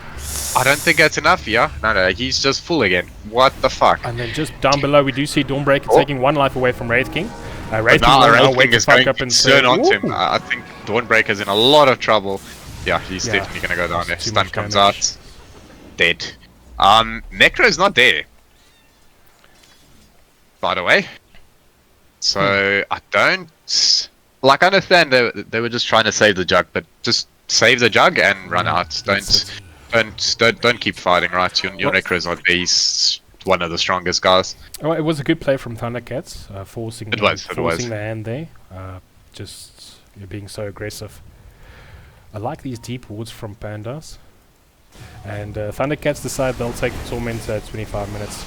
I don't think that's enough, yeah? No, he's just full again. What the fuck? And then just down below, we do see Dawnbreaker Oh. taking 1 life away from Wraith King. But Wraith King now will now Wraith wake King the is fuck going up to and turn say, onto him. "Ooh." I think Dawnbreaker's in a lot of trouble. Yeah, he's Yeah, definitely gonna go down there. it's too Stun much comes damage. out. Dead. Necro's not there. By the way. So, I don't... Like, I understand they were just trying to save the jug, but just save the jug and run out. Don't keep fighting, right? Your Well- Necro's not there. He's one of the strongest guys. Oh, it was a good play from Thundercats, forcing It was. the hand there. Just being so aggressive. I like these deep wards from Pandas. And Thundercats decide they'll take the Torment at 25 minutes.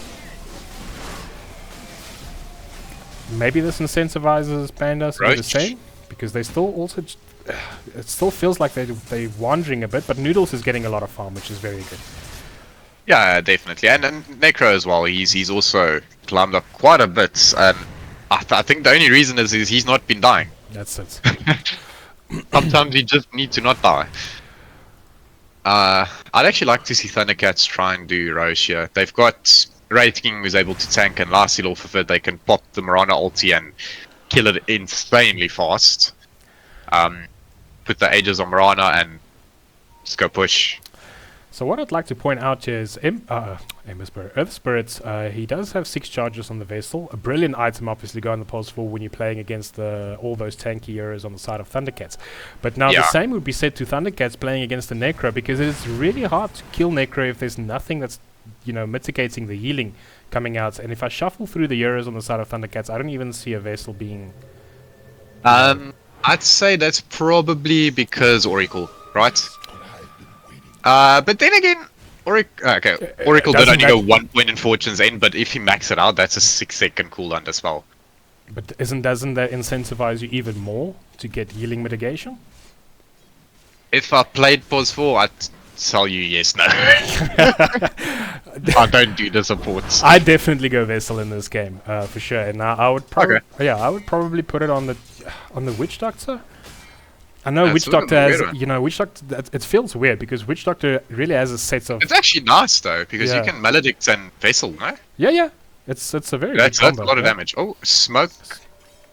Maybe this incentivizes Pandas to do the Roach. same, because they still also... it still feels like they're wandering a bit, but Noodles is getting a lot of farm, which is very good. Yeah, definitely. And Necro as well. He's also climbed up quite a bit. And I think the only reason is he's not been dying. That's it. Sometimes you just need to not die. I'd actually like to see Thundercats try and do Roche here. They've got Wraith King who's able to tank and last heal off of it. They can pop the Morana ulti and kill it insanely fast. Put the Aegis on Morana and just go push. So what I'd like to point out here is Earth Spirit, he does have 6 charges on the vessel. A brilliant item obviously go on the pulse for when you're playing against all those tanky heroes on the side of Thundercats. But now the Yeah. same would be said to Thundercats playing against the Necro, because it's really hard to kill Necro if there's nothing that's, mitigating the healing coming out. And if I shuffle through the heroes on the side of Thundercats, I don't even see a vessel being... I'd say that's probably because Oracle, right? But then again, Oracle did doesn't only go that- 1 point in Fortune's End, but if you max it out, that's a 6-second cooldown as well. But doesn't that incentivize you even more to get healing mitigation? If I played Pause 4, I'd tell you yes, no. I don't do the supports. I definitely go Vessel in this game, for sure. And I would probably, I would probably put it on the Witch Doctor. I know That's Witch a little Doctor has, weirder. Witch Doctor. It feels weird because Witch Doctor really has a set of. It's actually nice though, because Yeah. you can Maledict and Vessel, no? Yeah. It's a very That's good a combo. lot of yeah. damage. Oh, smoke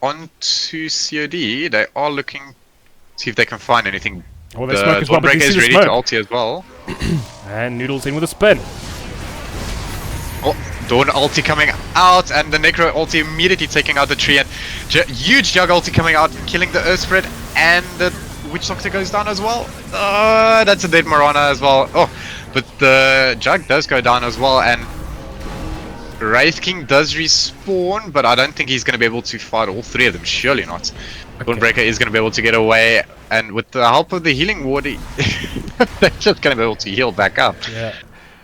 onto COD. They are looking, see if they can find anything. Oh, they smoke as well, but Dawnbreaker you see is the ready smoke. to ulti as well. And Noodles in with a spin. Oh, Dawn ulti coming out, and the Necro ulti immediately taking out the tree, and huge Jug ulti coming out, killing the Earth Spread, and the Witch Doctor goes down as well. That's a dead Marana as well. Oh, but the Jug does go down as well, and Wraith King does respawn, but I don't think he's going to be able to fight all three of them. Surely not. Dawnbreaker is going to be able to get away, and with the help of the healing ward, they're just going to be able to heal back up. Yeah.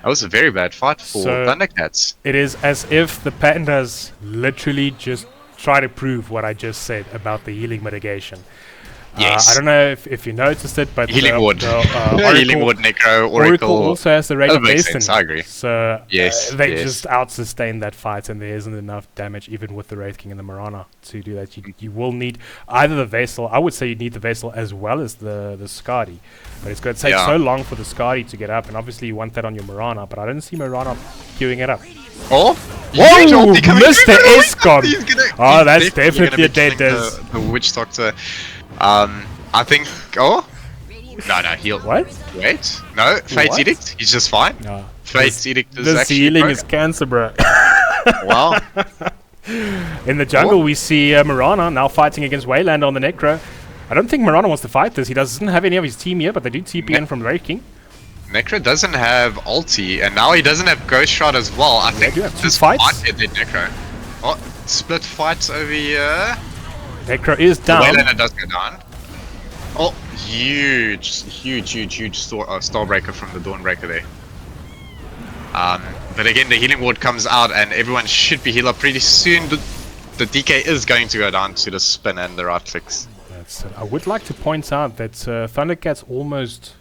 That was a very bad fight for So- Thundercats. It is as if the Pandas literally just try to prove what I just said about the healing mitigation. Yes. I don't know if you noticed it, but Healing ward. Oracle, Healing ward, Necro, Oracle also has the rate That of makes destiny. sense, I agree. So Yes, they yes. just out-sustain that fight, and there isn't enough damage even with the Wraith King and the Marana to do that. You will need either the Vessel. I would say you need the Vessel as well as the Skadi, but it's going to take Yeah. so long for the Skadi to get up, and obviously you want that on your Marana. But I don't see Marana queuing it up. Oh! Whoa, huge ulti coming Mr. through the Escom. He's gonna- Oh, he's that's gonna definitely a be dead killing Diz. the Witch Doctor. I think. Oh! No, heal. What? Wait. No, Fate's What? Edict. He's just fine. No. Fate's Edict is This actually healing broken. is cancer, bro. Wow. In the jungle, we see Marana now fighting against Wayland on the Necro. I don't think Marana wants to fight this. He doesn't have any of his team here, but they do TP in from Wraith King. Necro doesn't have ulti, and now he doesn't have Ghost Shot as well. I think do have two this fights. might be a dead Necro. Oh, split fights over here. Necro is down. Waylander does go down. Oh, huge Starbreaker from the Dawnbreaker there. But again, the healing ward comes out, and everyone should be healed up pretty soon. The DK is going to go down to the spin and the right clicks. That's it. I would like to point out that Thundercats almost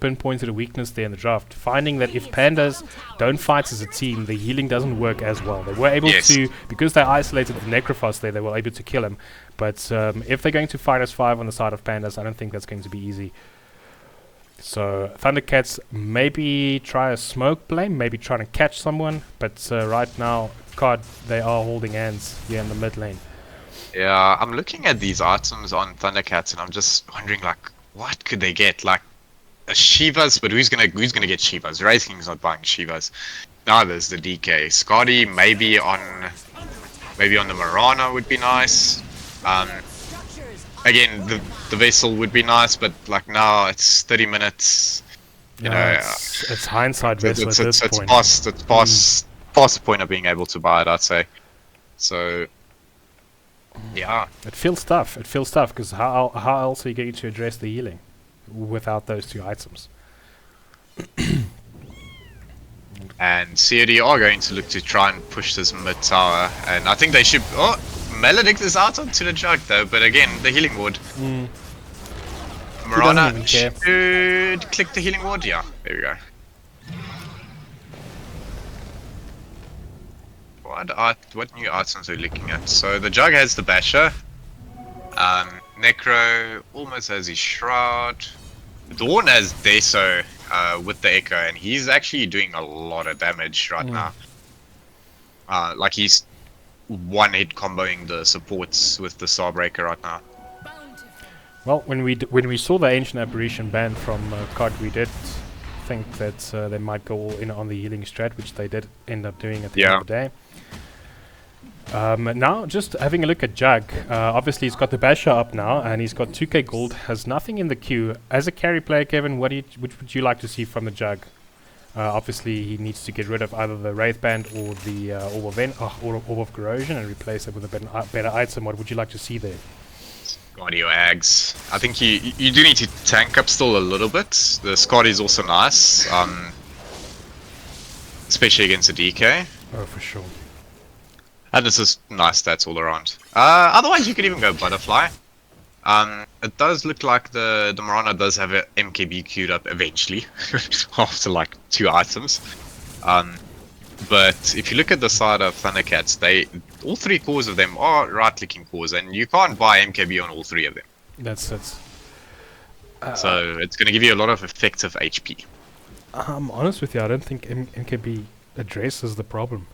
pinpointed a weakness there in the draft, finding that if Pandas don't fight as a team, the healing doesn't work as well. They were able Yes. to, because they isolated the Necrophos there, they were able to kill him. But if they're going to fight as 5 on the side of Pandas, I don't think that's going to be easy. So Thundercats maybe try a smoke blame, maybe trying to catch someone, but right now, COD, they are holding hands here in the mid lane. Yeah, I'm looking at these items on Thundercats, and I'm just wondering, like, what could they get? Like, a Shivas, but who's gonna get Shivas? Wraith King's not buying Shivas. Now there's the DK. Scotty maybe on the Marana would be nice. Again, the Vessel would be nice, but like now it's 30 minutes. You know, it's hindsight vessel at this it's point. past the point of being able to buy it, I'd say. So, yeah. It feels tough. It feels tough because how else are you going to address the healing without those two items? And COD are going to look to try and push this mid tower, and I think they should. Oh, Maledict is out onto the Jug though, but again, the healing ward. Marana even care. should click the healing ward. Yeah, there we go. What new items are we looking at? So the Jug has the Basher. Necro almost has his Shroud. Dawn has Deso with the Echo, and he's actually doing a lot of damage right now. Like he's one-hit comboing the supports with the Starbreaker right now. Well, when we saw the Ancient Apparition ban from COD, we did think that they might go all in on the healing strat, which they did end up doing at the end of the day. Now, just having a look at Jug, obviously he's got the Basher up now, and he's got 2k gold, has nothing in the queue. As a carry player, Kevin, what would you like to see from the Jug? Obviously, he needs to get rid of either the Wraith Band or the Orb of Corrosion and replace it with a better item. What would you like to see there? Audio Ags. I think you do need to tank up still a little bit. The Scott is also nice, especially against the DK. Oh, for sure. And this is nice stats all around. Otherwise, you could even go Butterfly. It does look like the Marana does have a MKB queued up eventually, after like 2 items. But if you look at the side of Thundercats, all 3 cores of them are right-clicking cores, and you can't buy MKB on all 3 of them. That's So it's going to give you a lot of effective HP. I'm honest with you, I don't think MKB addresses the problem.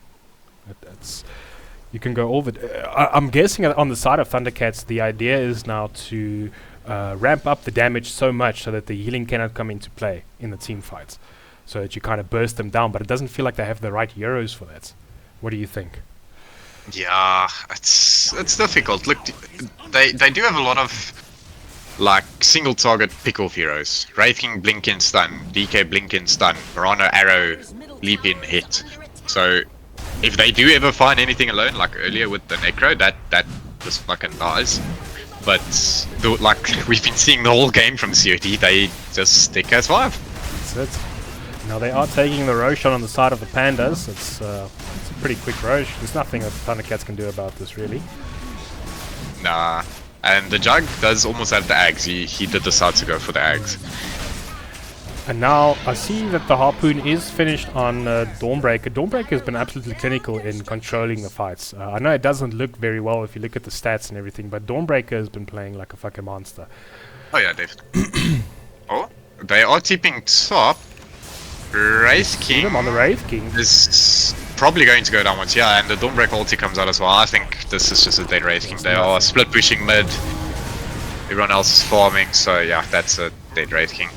You can go all the... I'm guessing that on the side of Thundercats, the idea is now to ramp up the damage so much so that the healing cannot come into play in the team fights. so that you kind of burst them down. But it doesn't feel like they have the right heroes for that. What do you think? Yeah, it's difficult. Look, they do have a lot of like single target pick off heroes. Wraith King blink in stun, DK blink in stun, Mirana arrow leap in hit. So if they do ever find anything alone, like earlier with the Necro, that just fucking dies. But like we've been seeing the whole game from COD, they just stick as 5. That's it. Now they are taking the Roshan on the side of the Pandas. It's a pretty quick Rosh. There's nothing that Thundercats can do about this, really. Nah. And the Jug does almost have the Ags. He did decide to go for the Ags. And now I see that the Harpoon is finished on Dawnbreaker. Dawnbreaker has been absolutely clinical in controlling the fights. I know it doesn't look very well if you look at the stats and everything, but Dawnbreaker has been playing like a fucking monster. Oh yeah, definitely. Oh, they are tipping top. Wraith King On the Wraith King. is probably going to go down once, yeah, and the Dawnbreaker ulti comes out as well. I think this is just a dead Wraith King. They are split pushing mid. Everyone else is farming, so yeah, that's a dead Wraith King.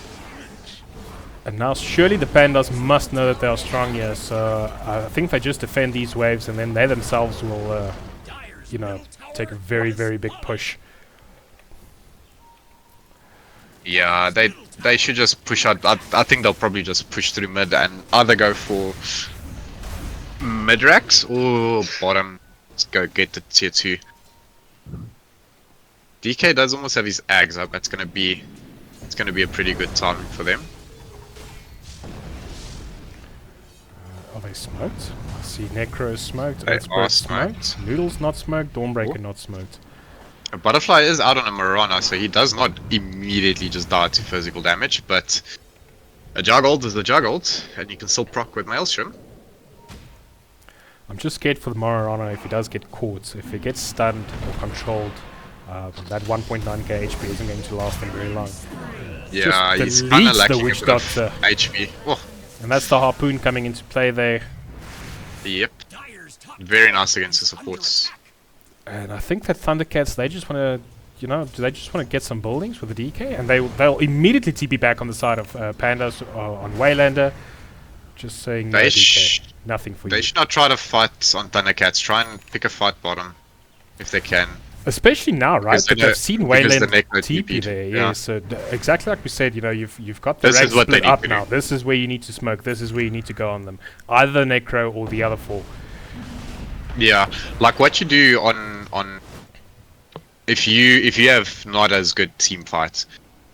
And now surely the Pandas must know that they are strong here, so I think they just defend these waves and then they themselves will, you know, take a very, very big push. Yeah, they should just push out. I think they'll probably just push through mid and either go for mid racks or bottom. Let's go get the tier 2. DK does almost have his Ags up. It's gonna be a pretty good time for them. Are they smoked? I see Necro smoked, They Earthspread are smoked, smoked. Noodles not smoked, Dawnbreaker Oh. not smoked. A Butterfly is out on a Mirana, so he does not immediately just die to physical damage, but a Juggled is a Juggled, and you can still proc with Maelstrom. I'm just scared for the Morarana if he does get caught. If he gets stunned or controlled, that 1.9k HP isn't going to last him very long. Yeah, Just he's deletes kind of the lacking a Witch bit of Doctor. HP. Oh, And that's the Harpoon coming into play there. yep. Very nice against the supports. And I think that Thundercats, they just want to, you know, do they just want to get some buildings with the DK? And they'll immediately TP back on the side of Pandas on Waylander. Just saying no They DK. Nothing for They you. should not try to fight on Thundercats. Try and pick a fight bottom, if they can. Especially now, right? Because That they they've seen because the Wayland Necro TP TP'd, there. yeah. Yeah, so exactly like we said, you know, you've got the This ranks is what they split need up to now. do. This is where you need to smoke. This is where you need to go on them. Either the Necro or the other 4. Yeah, like what you do on if you have not as good team fights,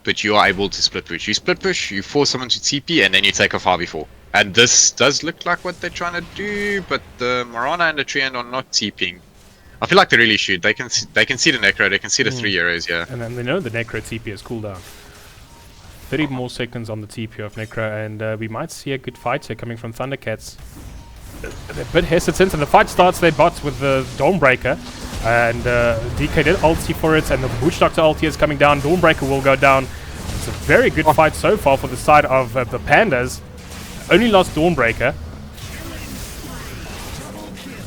but you are able to split push. You split push, you force someone to TP, and then you take a 5v4. And this does look like what they're trying to do, but the Morana and the Treant are not TPing. I feel like they really should. They can see the Necro, they can see the 3 heroes, yeah. And then they know the Necro TP has cooldown. 30 more seconds on the TP of Necro, and we might see a good fight here coming from Thundercats. They're a bit hesitant, and the fight starts their bots with the Dawnbreaker. And DK did ulti for it, and the Witch Doctor ulti is coming down. Dawnbreaker will go down. It's a very good fight so far for the side of the Pandas. Only lost Dawnbreaker.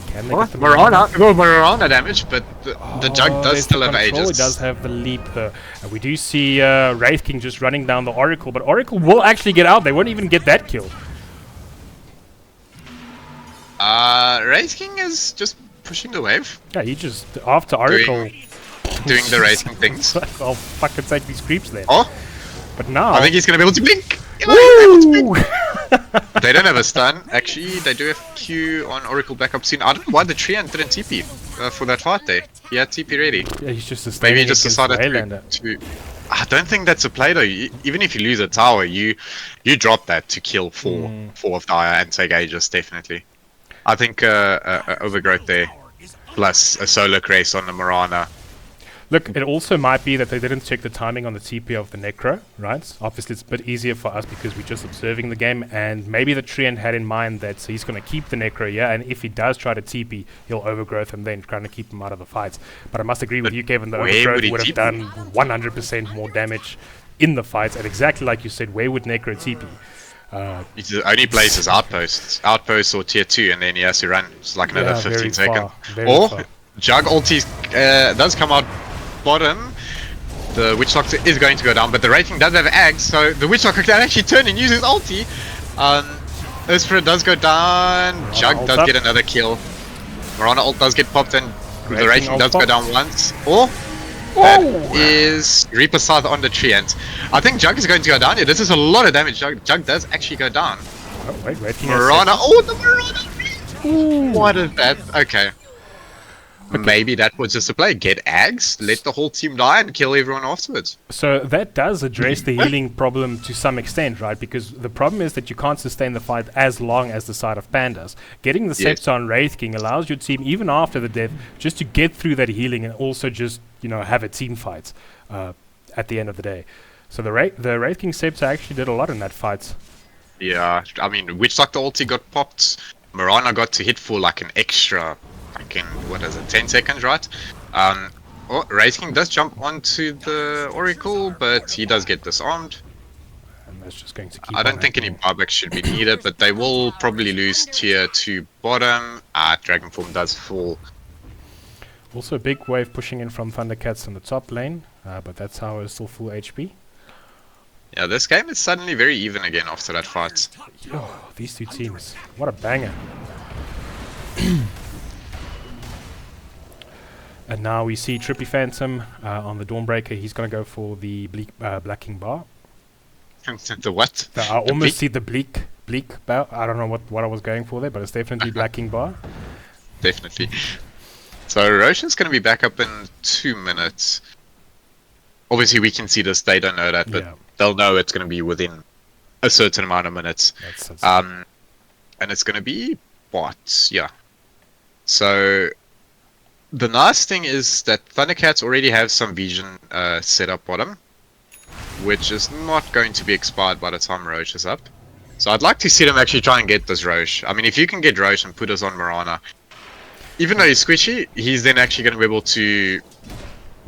Can they get the Morana damage, but the Jug does there's still the have control. ages. It does have the leap though. And we do see Wraith King just running down the Oracle, but Oracle will actually get out. They won't even get that kill. Wraith King is just pushing the wave, Yeah, he just, after Oracle, doing the racing things. I'll fucking take these creeps then. Oh, But now, I think he's gonna be able to blink. Yeah, he's able to blink. woo! They don't have a stun. Actually, they do have Q on Oracle backup soon. I don't know why the Treant didn't TP for that fight there. He had TP ready. Yeah, he's just Maybe he sustaining just against decided Waylander. to. I don't think that's a play though. Even if you lose a tower, you drop that to kill four of Dire and take Aegis definitely. I think overgrowth there, plus a solo Grace on the Morana. Look, it also might be that they didn't check the timing on the TP of the Necro, right? Obviously, it's a bit easier for us because we're just observing the game, and maybe the Treant had in mind that he's going to keep the Necro, yeah, and if he does try to TP, he'll overgrowth him then, trying to keep him out of the fights. But I must agree with you, Kevin, the where overgrowth would he would have TP? done 100% more damage in the fights, and exactly like you said, where would Necro TP? It's the only place is outposts or tier 2, and then he has to run. It's like another Yeah, 15 very seconds. far, very Or far. Jug ulti does come out bottom. The Witch Doctor is going to go down, but the rating does have Ags, so the Witch Doctor can actually turn and use his ulti Ursprint does go down. Jug ult does up. get another kill. Marana ult does get popped and the Raging Raging ult does go popped. down once. Or that is Reaper Scythe on the tree, and I think Jug is going to go down here. This is a lot of damage. Jug does actually go down. Oh, wait, King has Marana, oh the Marana! What is that? Okay. Maybe that was just a play. Get Ags, let the whole team die, and kill everyone afterwards. So that does address the healing problem to some extent, right? Because the problem is that you can't sustain the fight as long as the side of Pandas. Getting the Yes. Scepter on Wraith King allows your team, even after the death, just to get through that healing and also just, you know, have a team fight at the end of the day. So the Wraith King Scepter actually did a lot in that fight. Yeah, I mean, Witch Doctor ulti got popped. Marana got to hit for like an extra, fucking, what is it, 10 seconds, right? Wraith King does jump onto the Oracle, but he does get disarmed. And that's just going to keep I don't on think any happening. buybacks should be needed, but they will probably lose tier 2 bottom. Dragonform does fall. Also a big wave pushing in from Thundercats in the top lane, but that's how it's still full HP. Yeah, this game is suddenly very even again after that fight. Yo, these two teams. What a banger. And now we see Trippy Phantom on the Dawnbreaker. He's going to go for the Black King bar. The what? I The almost bleak? see the bleak bar. I don't know what I was going for there, but it's definitely Black King bar. Definitely. So Roshan's going to be back up in 2 minutes. Obviously we can see this, they don't know that, but Yeah. they'll know it's going to be within a certain amount of minutes. That's And it's going to be bots, yeah. So the nice thing is that Thundercats already have some vision set up bottom, which is not going to be expired by the time Roche is up. So I'd like to see them actually try and get this Roche. I mean, if you can get Roche and put us on Marana, even though he's squishy, he's then actually going to be able to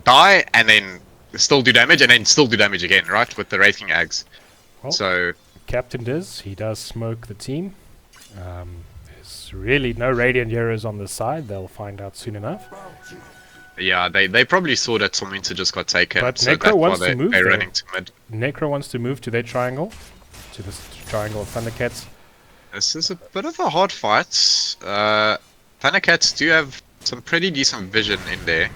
die and then still do damage and then still do damage again, right? With the Wraith King Ags. Well, So Captain he does smoke the team. There's really no Radiant heroes on this side. They'll find out soon enough. yeah, they probably saw that some Winter just got taken. But so Necro that's why wants to move they're there. running to mid. Necro wants to move to their triangle. To this triangle of Thundercats. This is a bit of a hard fight. Thundercats do have some pretty decent vision in there.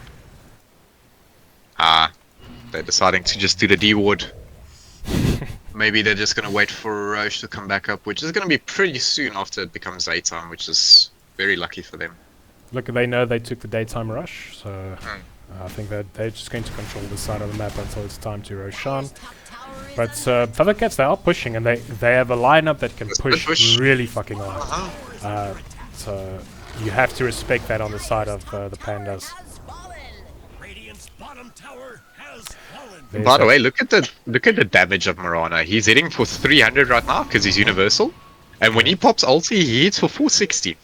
They're deciding to just do the D-ward. Maybe they're just going to wait for Roche to come back up, which is going to be pretty soon after it becomes daytime, which is very lucky for them. Look, they know they took the daytime rush, so I think that they're just going to control this side of the map until it's time to Roshan. But Thundercats, they are pushing, and they have a lineup that can Let's push really fucking hard. So you have to respect that on the side of the Pandas. Radiant's bottom tower has fallen. There's By the that- way, look at the damage of Marana. He's hitting for 300 right now because he's universal, and when he pops ulti, he hits for 460.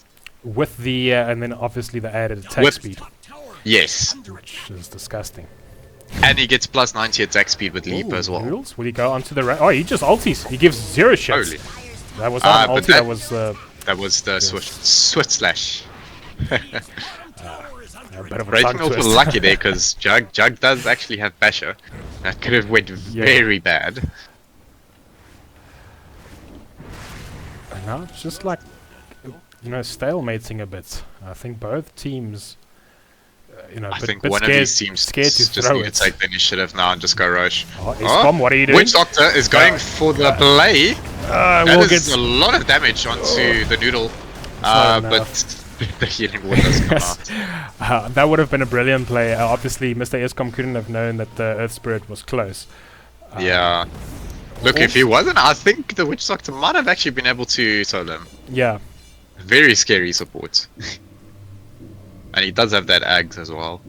with the and then obviously the added attack With- speed, Yes, which is disgusting. and he gets plus 90 attack speed with leap Ooh, as well. Rules? Will he go onto the oh, he just ulties. He gives 0 shots. Holy. That was not an but ulti, that that- was That was the Swift Slash. a bit of a Breaking tongue also twist. lucky there because Jug does actually have Basher. That could have went very bad. And now it's just like, you know, stalemating a bit. I think both teams, you know, I bit think bit one scared, of these teams scared to just throw need it. to take the initiative now and just go Roche. Oh, Iscom, what are you doing? Witch Doctor is going for the play. That We'll is get a lot of damage onto the noodle. not But the healing ward does come out. that would have been a brilliant play. Obviously, Mr. Iscom couldn't have known that the Earth Spirit was close. Yeah. Look, if he wasn't, I think the Witch Doctor might have actually been able to solo him. Yeah, Very scary support. And he does have that Ags as well.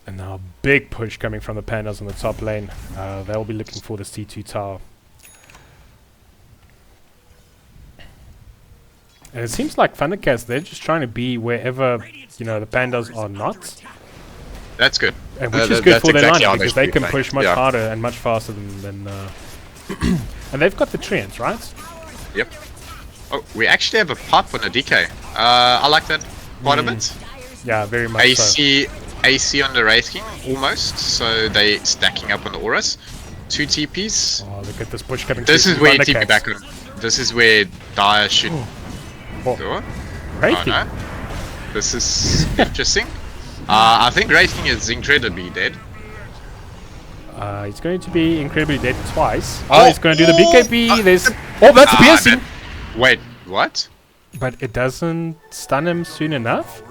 and now big push coming from the Pandas on the top lane. They'll be looking for the C2 tower. And it seems like Thundercats, they're just trying to be wherever, you know, the Pandas are not. That's good. And which is good that's for their exactly how line, because they should can be push playing. much Yeah. harder and much faster than and they've got the treants, right? Yep. Oh, we actually have a pop on a DK. I like that quite a bit. Yeah, very much so. AC on the Wraith King, almost. So they stacking up on the auras. 2 TPs. Oh, look at this push coming This through is from where you Thundercats. TP back on. This is where Dire should Oh. go. Right. Oh, no. This is interesting. I think Racing is incredibly dead. He's going to be incredibly dead twice. Oh, He's going to do the BKB. oh, There's. Oh, that's piercing. Wait, what? But it doesn't stun him soon enough.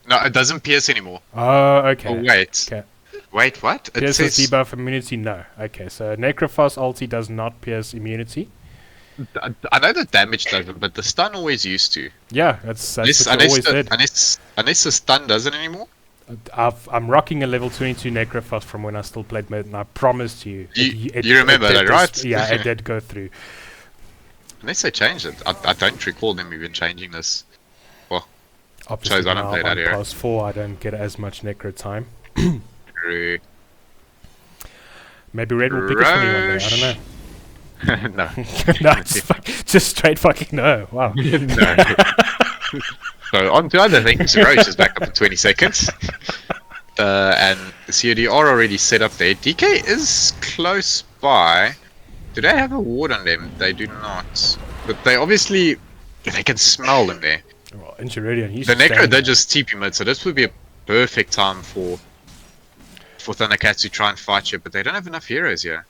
No, it doesn't pierce anymore. Oh, okay. Oh, wait. Okay. Wait, what? It Pierces says... debuff immunity? No. Okay, so Necrophos ulti does not pierce immunity. I know the damage doesn't, but the stun always used to. Yeah, that's Unless, what it always did. unless the stun doesn't anymore. I'm rocking a level 22 Necrophos from when I still played mid, and I promised you. You remember did that, this- right? Yeah, it did go through. Unless they changed it. I don't recall them even changing this. Obviously, Shows I don't now play that on era. class 4, I don't get as much Necro time. True. Maybe Red will pick it for me one day. I don't know. No. No, just straight fucking no. Wow. No. So on to other things. Roche is back up in 20 seconds. And the COD are already set up there. DK is close by. Do they have a ward on them? They do not. But they obviously... They can smell them there. Well, Inchiridion, he's The Necro staying did just TP mid, so this would be a perfect time for Thundercats to try and fight you, but they don't have enough heroes here.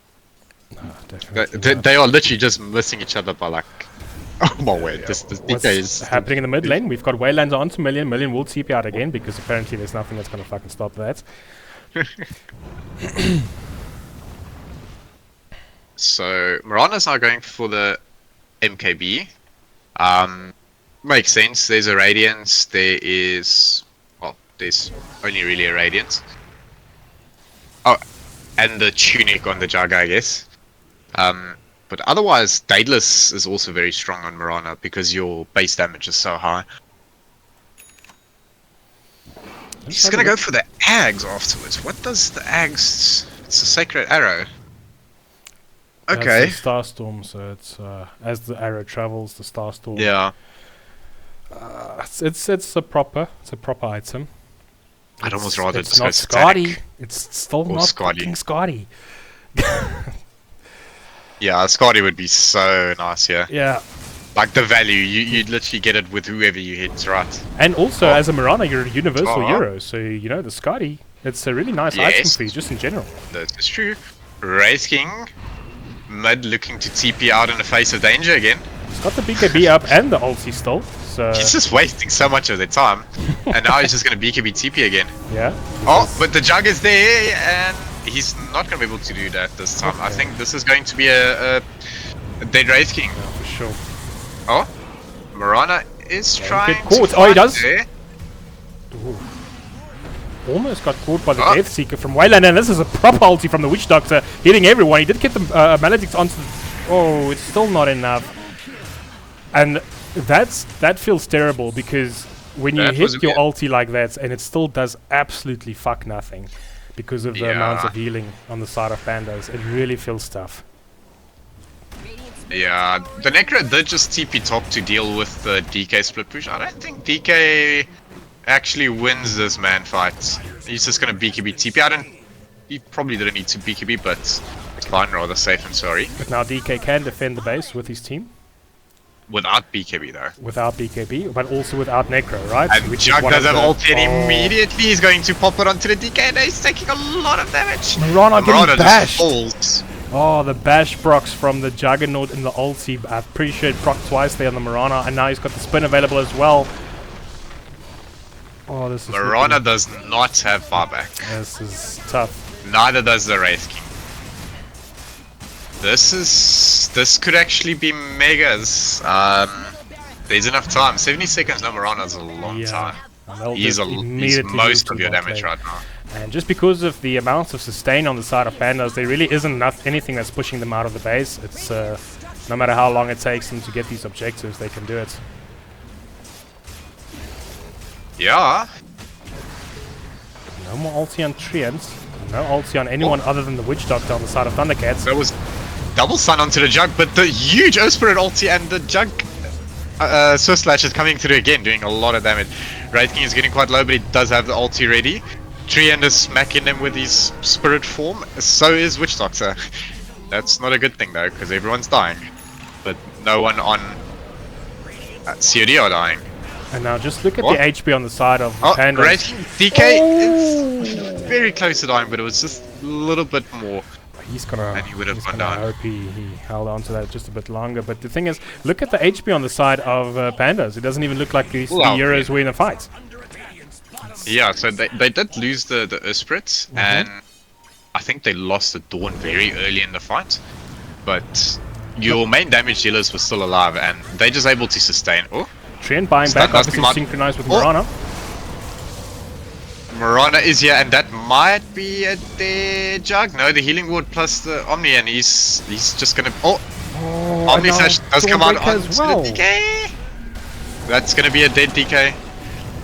there. No, definitely not. They are literally just missing each other by like... Oh my word, this DK What's is... happening in the mid lane? We've got Waylander onto Million. Million will TP out again because apparently there's nothing that's going to fucking stop that. So Mirana's now going for the MKB. Makes sense. There's a Radiance. There is... Well, there's only really a Radiance. Oh, and the Tunic on the Jug, I guess. But otherwise, Daedalus is also very strong on Mirana because your base damage is so high. He's gonna go for the Ags afterwards. What does the Ags... It's a Sacred Arrow. Okay. It's a Starstorm, so it's as the arrow travels, the Starstorm. Yeah. It's a proper item. I'd almost rather it's just go not Static. Scotty. It's still Or not Scotty. fucking Scotty. Yeah, Scotty would be so nice here. Yeah. Like the value, you'd literally get it with whoever you hit, right? And also, as a Mirana, you're a universal Oh. hero, so you know the Scotty. It's a really nice item Yes. for you, just in general. That is true. Wraith King, mid looking to TP out in the face of danger again. He's got the BKB up and the ulti still, so He's just wasting so much of their time. And now he's just going to BKB TP again. yeah. Oh, but the Jug is there, and he's not going to be able to do that this time. I Okay. think this is going to be a dead Wraith King. Yeah, for sure. Oh, Mirana is trying get caught. to Oh, he fight does. there. Ooh. Almost got caught by the Oh. Death Seeker from Wayland, and this is a proper ulti from the Witch Doctor, hitting everyone. He did get the Maledict onto the... Oh, it's still not enough. And that feels terrible, because when you That was hit a your bit- ulti like that, and it still does absolutely fuck nothing, because of the amount Yeah. of healing on the side of Pandas, it really feels tough. Yeah, the Necro did just TP top to deal with the DK split push. I don't think DK actually wins this man fight. He's just gonna BKB TP. He probably didn't need to BKB, but it's fine, rather safe and sorry. But now DK can defend the base with his team, Without BKB though. without BKB, but also without Necro, right? And Which is Jug one does of have the- ult, and Oh. immediately he's going to pop it onto the DK, and he's taking a lot of damage. Mirana getting just bashed. falls. Oh, the bash procs from the Juggernaut and the ulti. I'm pretty sure it proc twice there on the Mirana, and now he's got the spin available as well. Oh, this is Mirana looking- does not have buyback. This is tough. Neither does the Wraith King. This could actually be megas. There's enough time. 70 seconds, no Mirana's a long time. And they'll He's just he's immediately most move of to your bot damage lane. right now. And just because of the amount of sustain on the side of Pandas, there really isn't anything that's pushing them out of the base. It's no matter how long it takes them to get these objectives, they can do it. Yeah. No more ulti on Treant. No ulti on anyone other than the Witch Doctor on the side of Thundercats. That was double stun onto the Jug, but the huge Ospirit ulti and the Jug Swift Slash is coming through again, doing a lot of damage. Wraith King is getting quite low, but he does have the ulti ready. Treant is smacking him with his spirit form. So is Witch Doctor. That's not a good thing though, because everyone's dying. But no one on COD are dying. And now just look at What? the HP on the side of Oh, Pandas. rating DK is very close to dying, but it was just a little bit more. He's gonna, And he would have he's gone gonna down. hope he held on to that just a bit longer. But the thing is, look at the HP on the side of Pandas. It doesn't even look like the Well, Euros were in a fight. Yeah, so they did lose the Esprit, and I think they lost the Dawn very early in the fight. But your main damage dealers were still alive, and they're just able to sustain. Oh, Treant buying Stun back, does obviously come out. synchronized with Oh. Mirana. Marana is here, and that might be a dead Jug. No, the healing ward plus the Omni, and he's just gonna. Oh, Omni and Slash now does come out Dawnbreaker onto as well. the DK. That's gonna be a dead DK,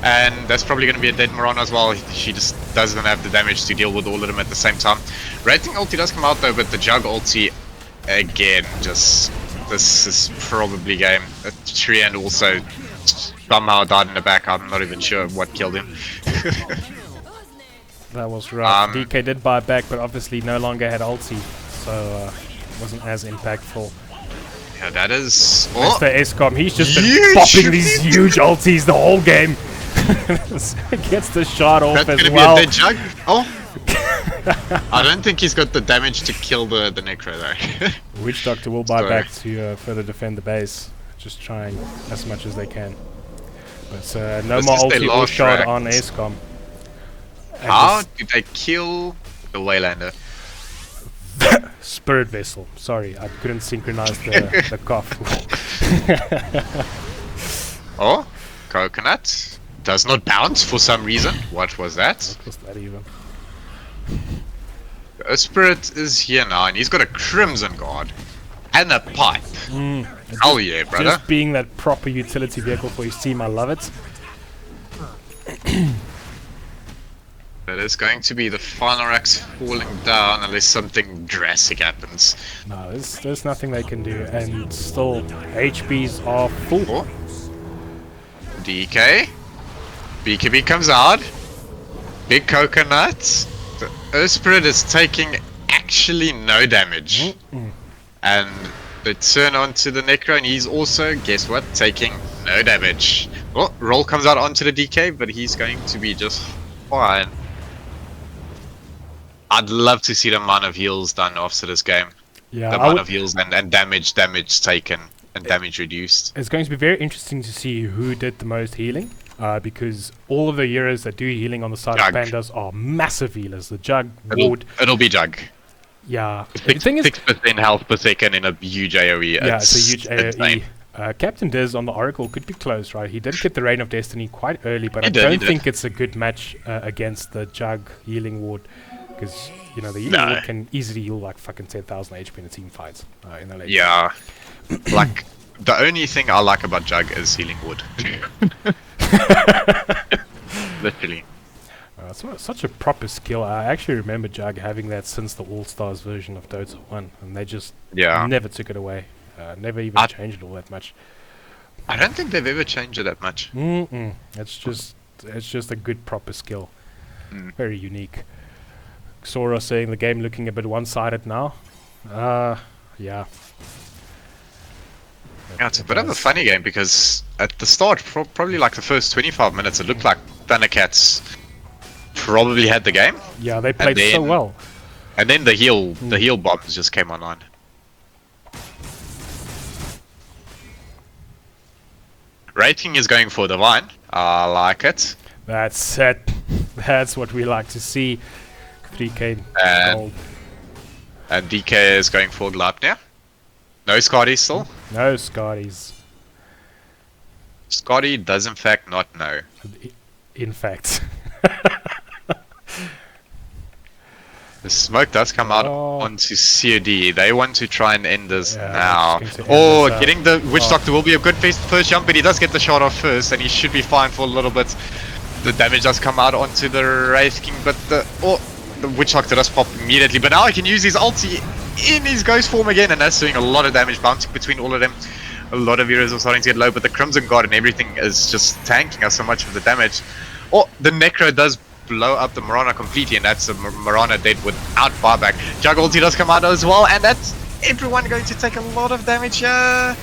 and that's probably gonna be a dead Marana as well. She just doesn't have the damage to deal with all of them at the same time. Rating ulti does come out though, but the Jug ulti again, just this is probably game. Treant also somehow died in the back. I'm not even sure what killed him. That was rough. Um, DK did buy back, but obviously no longer had ulti, so wasn't as impactful. Yeah, that is. As Oh, for ESCOM, he's just been Huge popping these huge ultis the whole game. Gets the shot off that's as gonna well. be a dead Jug. Oh. I don't think he's got the damage to kill the Necro though. Witch Doctor will buy Sorry. back to further defend the base, just trying as much as they can. But no This more is their ulti or last shot track. on ESCOM. And How this did they kill the Waylander? Spirit Vessel. Sorry, I couldn't synchronize the cough. Oh, Coconut does not bounce for some reason. What was that? What was that even? The Spirit is here now, and he's got a Crimson Guard and a pipe. Hell yeah, brother! Just being that proper utility vehicle for his team, I love it. That is going to be the final racks falling down unless something drastic happens. No, there's nothing they can do, and still HPs are full. Oh. DK. BKB comes out. Big Coconut. The Earthspirit is taking actually no damage. And they turn onto the Necro, and he's also, guess what, taking no damage. Oh, Roll comes out onto the DK, but he's going to be just fine. I'd love to see the amount of heals done after this game. Yeah, The I amount would, of heals and damage taken and damage reduced. it's going to be very interesting to see who did the most healing. Because all of the heroes that do healing on the side Jug. of Pandas are massive healers. The Jug, It'll, Ward, it'll be Jug. yeah. The thing is, 6% health per second in a huge AoE. yeah, it's a huge insane. AoE. Captain Diz on the Oracle could be close, right? He did get the Reign of Destiny quite early, but He I did, he don't did. think it's a good match against the Jug healing ward. Because, you know, the healing No. ward can easily heal like fucking 10,000 HP in a team fight. In the late game. Yeah. Like, the only thing I like about Jug is healing wood. Literally. It's such a proper skill. I actually remember Jug having that since the All-Stars version of Dota 1, and they just Yeah. never took it away. Never even I- changed it all that much. I don't think they've ever changed it that much. It's just a good proper skill. Mm. Very unique. Sora saying the game looking a bit one-sided now. Yeah. Yeah, it's a bit of a funny game because at the start, probably like the first 25 minutes, it looked like Thundercats probably had the game, Yeah, they played so then- well. and then the heal bombs just came online. Rating is going for Divine. I like it. That's it. That's what we like to see. 3K gold. And DK is going for Gleipnir. No Scotty still. No Scotties. Scotty does in fact not know. In fact. The smoke does come out Oh. onto COD. They want to try and end this Yeah, now. they're just going to Oh, end this, getting the Witch oh. Doctor will be a good first jump, but he does get the shot off first, and he should be fine for a little bit. The damage does come out onto the Wraith King, but the Witch Doctor does pop immediately. But now he can use his ulti in his ghost form again, and that's doing a lot of damage, bouncing between all of them. A lot of heroes are starting to get low, but the Crimson Guard and everything is just tanking us so much of the damage. Oh, the Necro does blow up the Mirana completely, and that's a Mirana dead without buyback. Jug ulti does come out as well, and that's everyone going to take a lot of damage here.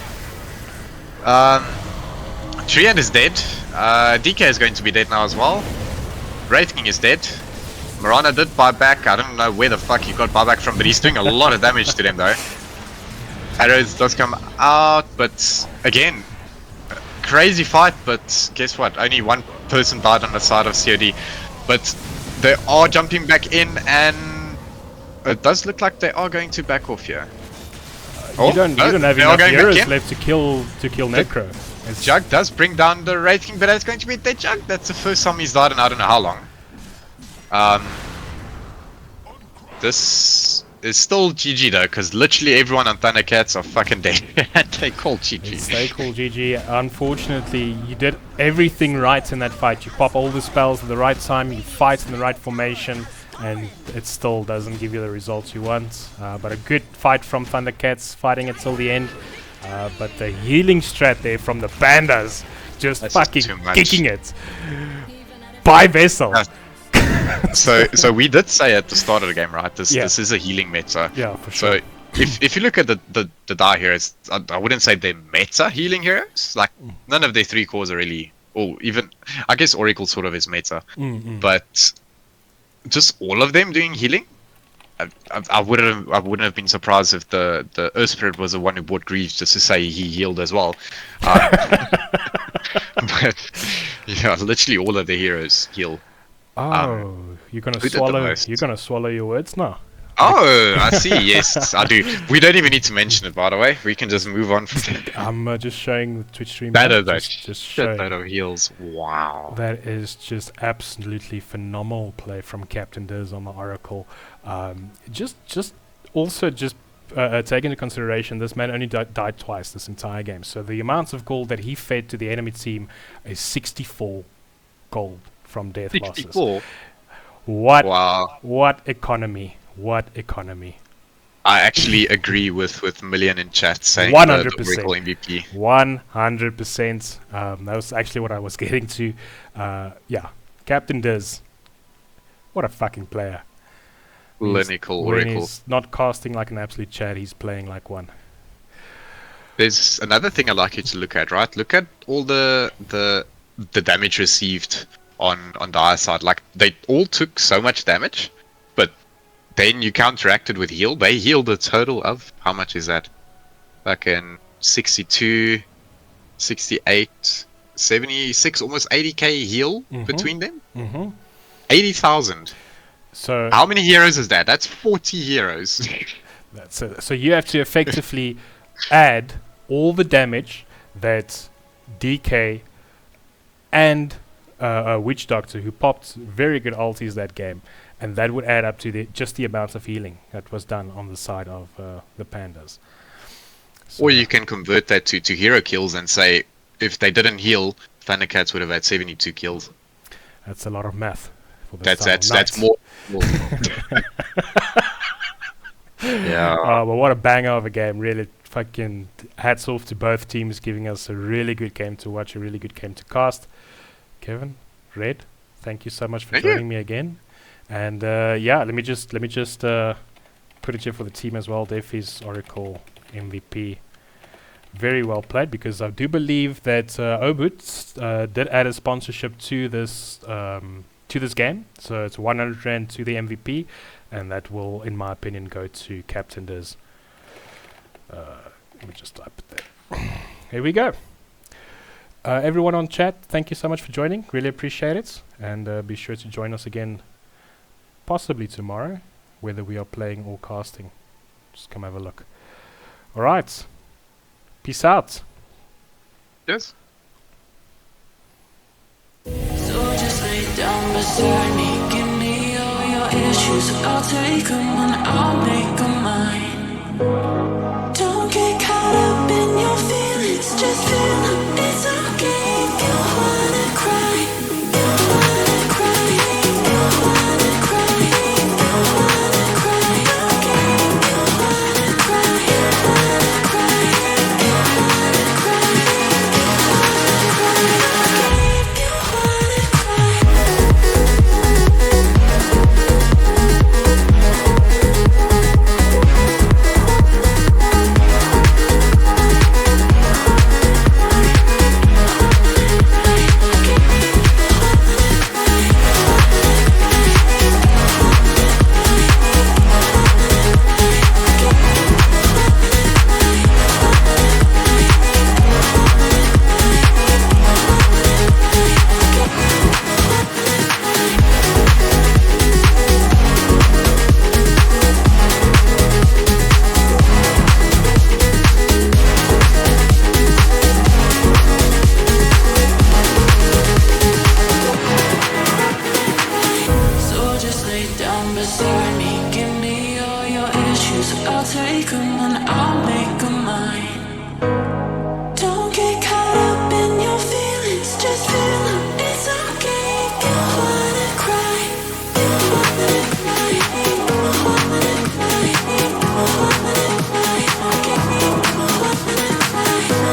Treant is dead. DK is going to be dead now as well. Wraith King is dead. Mirana did buy back. I don't know where the fuck he got buyback from, but he's doing a lot of damage to them though. Arrows does come out, but again, crazy fight. But guess what? Only one person died on the side of COD, but they are jumping back in, and it does look like they are going to back off here. You don't have enough heroes left to kill Necro. Jug does bring down the Wraith King, but it's going to be dead Jug. That's the first time he's died in I don't know how long. This is still GG though, because literally everyone on Thundercats are fucking dead. They call GG. They call GG. Unfortunately, you did everything right in that fight. You pop all the spells at the right time, you fight in the right formation, and it still doesn't give you the results you want. But a good fight from Thundercats, fighting it till the end. But the healing strat there from the Pandas, just fucking kicking it. By Vessel. So we did say at the start of the game, right? This is a healing meta. Yeah, for sure. So if you look at the die heroes, I wouldn't say they're meta healing heroes. Like none of their 3 cores are really, or even I guess Oracle sort of is meta, but just all of them doing healing. I wouldn't have been surprised if the Earth Spirit was the one who bought Greaves just to say he healed as well. But yeah, literally all of the heroes heal. Oh, you're gonna swallow your words now. Oh, I see. Yes, I do. We don't even need to mention it, by the way. We can just move on from there. I'm just showing the Twitch stream. Just showing. That of heals. Wow. That is just absolutely phenomenal play from Captain Diz on the Oracle. Just take into consideration this man only died twice this entire game. So the amounts of gold that he fed to the enemy team is 64 gold from death 64? losses. What? Wow. What economy? What economy? I actually agree with Million in chat saying 100%. The Oracle MVP. 100%. That was actually what I was getting to. Yeah, Captain Diz. What a fucking player. Clinical When Oracle. he's not casting like an absolute Chad, he's playing like one. There's another thing I'd like you to look at, right? Look at all the damage received on Dire's side. Like, they all took so much damage, but then you counteracted with heal. They healed a total of, how much is that? Like in 62, 68, 76, almost 80k heal between them? 80,000. So how many heroes is that? That's 40 heroes. So you have to effectively add all the damage that DK and Witch Doctor, who popped very good ultis that game, and that would add up to just the amount of healing that was done on the side of the Pandas. So or you can convert that to hero kills and say, if they didn't heal, Thundercats would have had 72 kills. That's a lot of math. That's more. Yeah. But what a banger of a game! Really, fucking hats off to both teams, giving us a really good game to watch, a really good game to cast. Kevin, Red, thank you so much for joining me again. And yeah, let me just put it here for the team as well. Defi's Oracle MVP, very well played, because I do believe that Obut did add a sponsorship to this game, so it's 100 Rand to the MVP, and that will, in my opinion, go to Captain Diz. Let me just type it there. Here we go. Everyone on chat, thank you so much for joining. Really appreciate it. And be sure to join us again, possibly tomorrow, whether we are playing or casting. Just come have a look. Alright. Peace out. Yes. So just lay down beside me, give me all your issues. I'll take 'em and I'll make 'em mine. Don't get caught up in your feelings, just feel it, it's okay. If you wanna cry, you wanna cry, you wanna cry, you wanna cry, okay. You wanna cry, you wanna cry, you wanna cry, you wanna cry, okay. You wanna cry. beside me. Give me all your issues, I'll take them and I'll make them mine. Don't get caught up in your feelings, just feel them, it's okay if you wanna cry. You wanna cry, you wanna cry, you wanna cry, okay, you wanna cry, you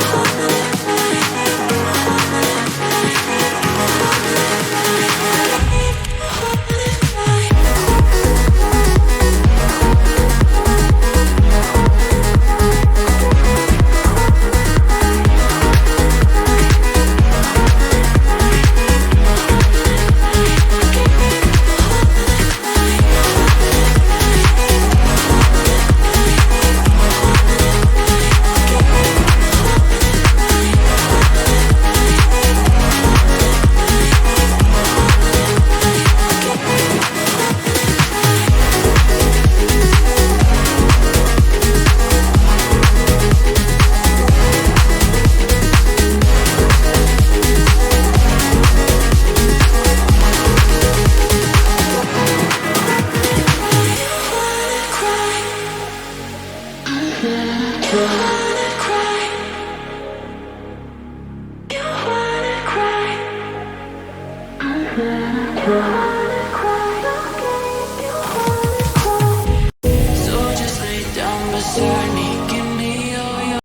wanna cry, you wanna cry, so just lay down beside me.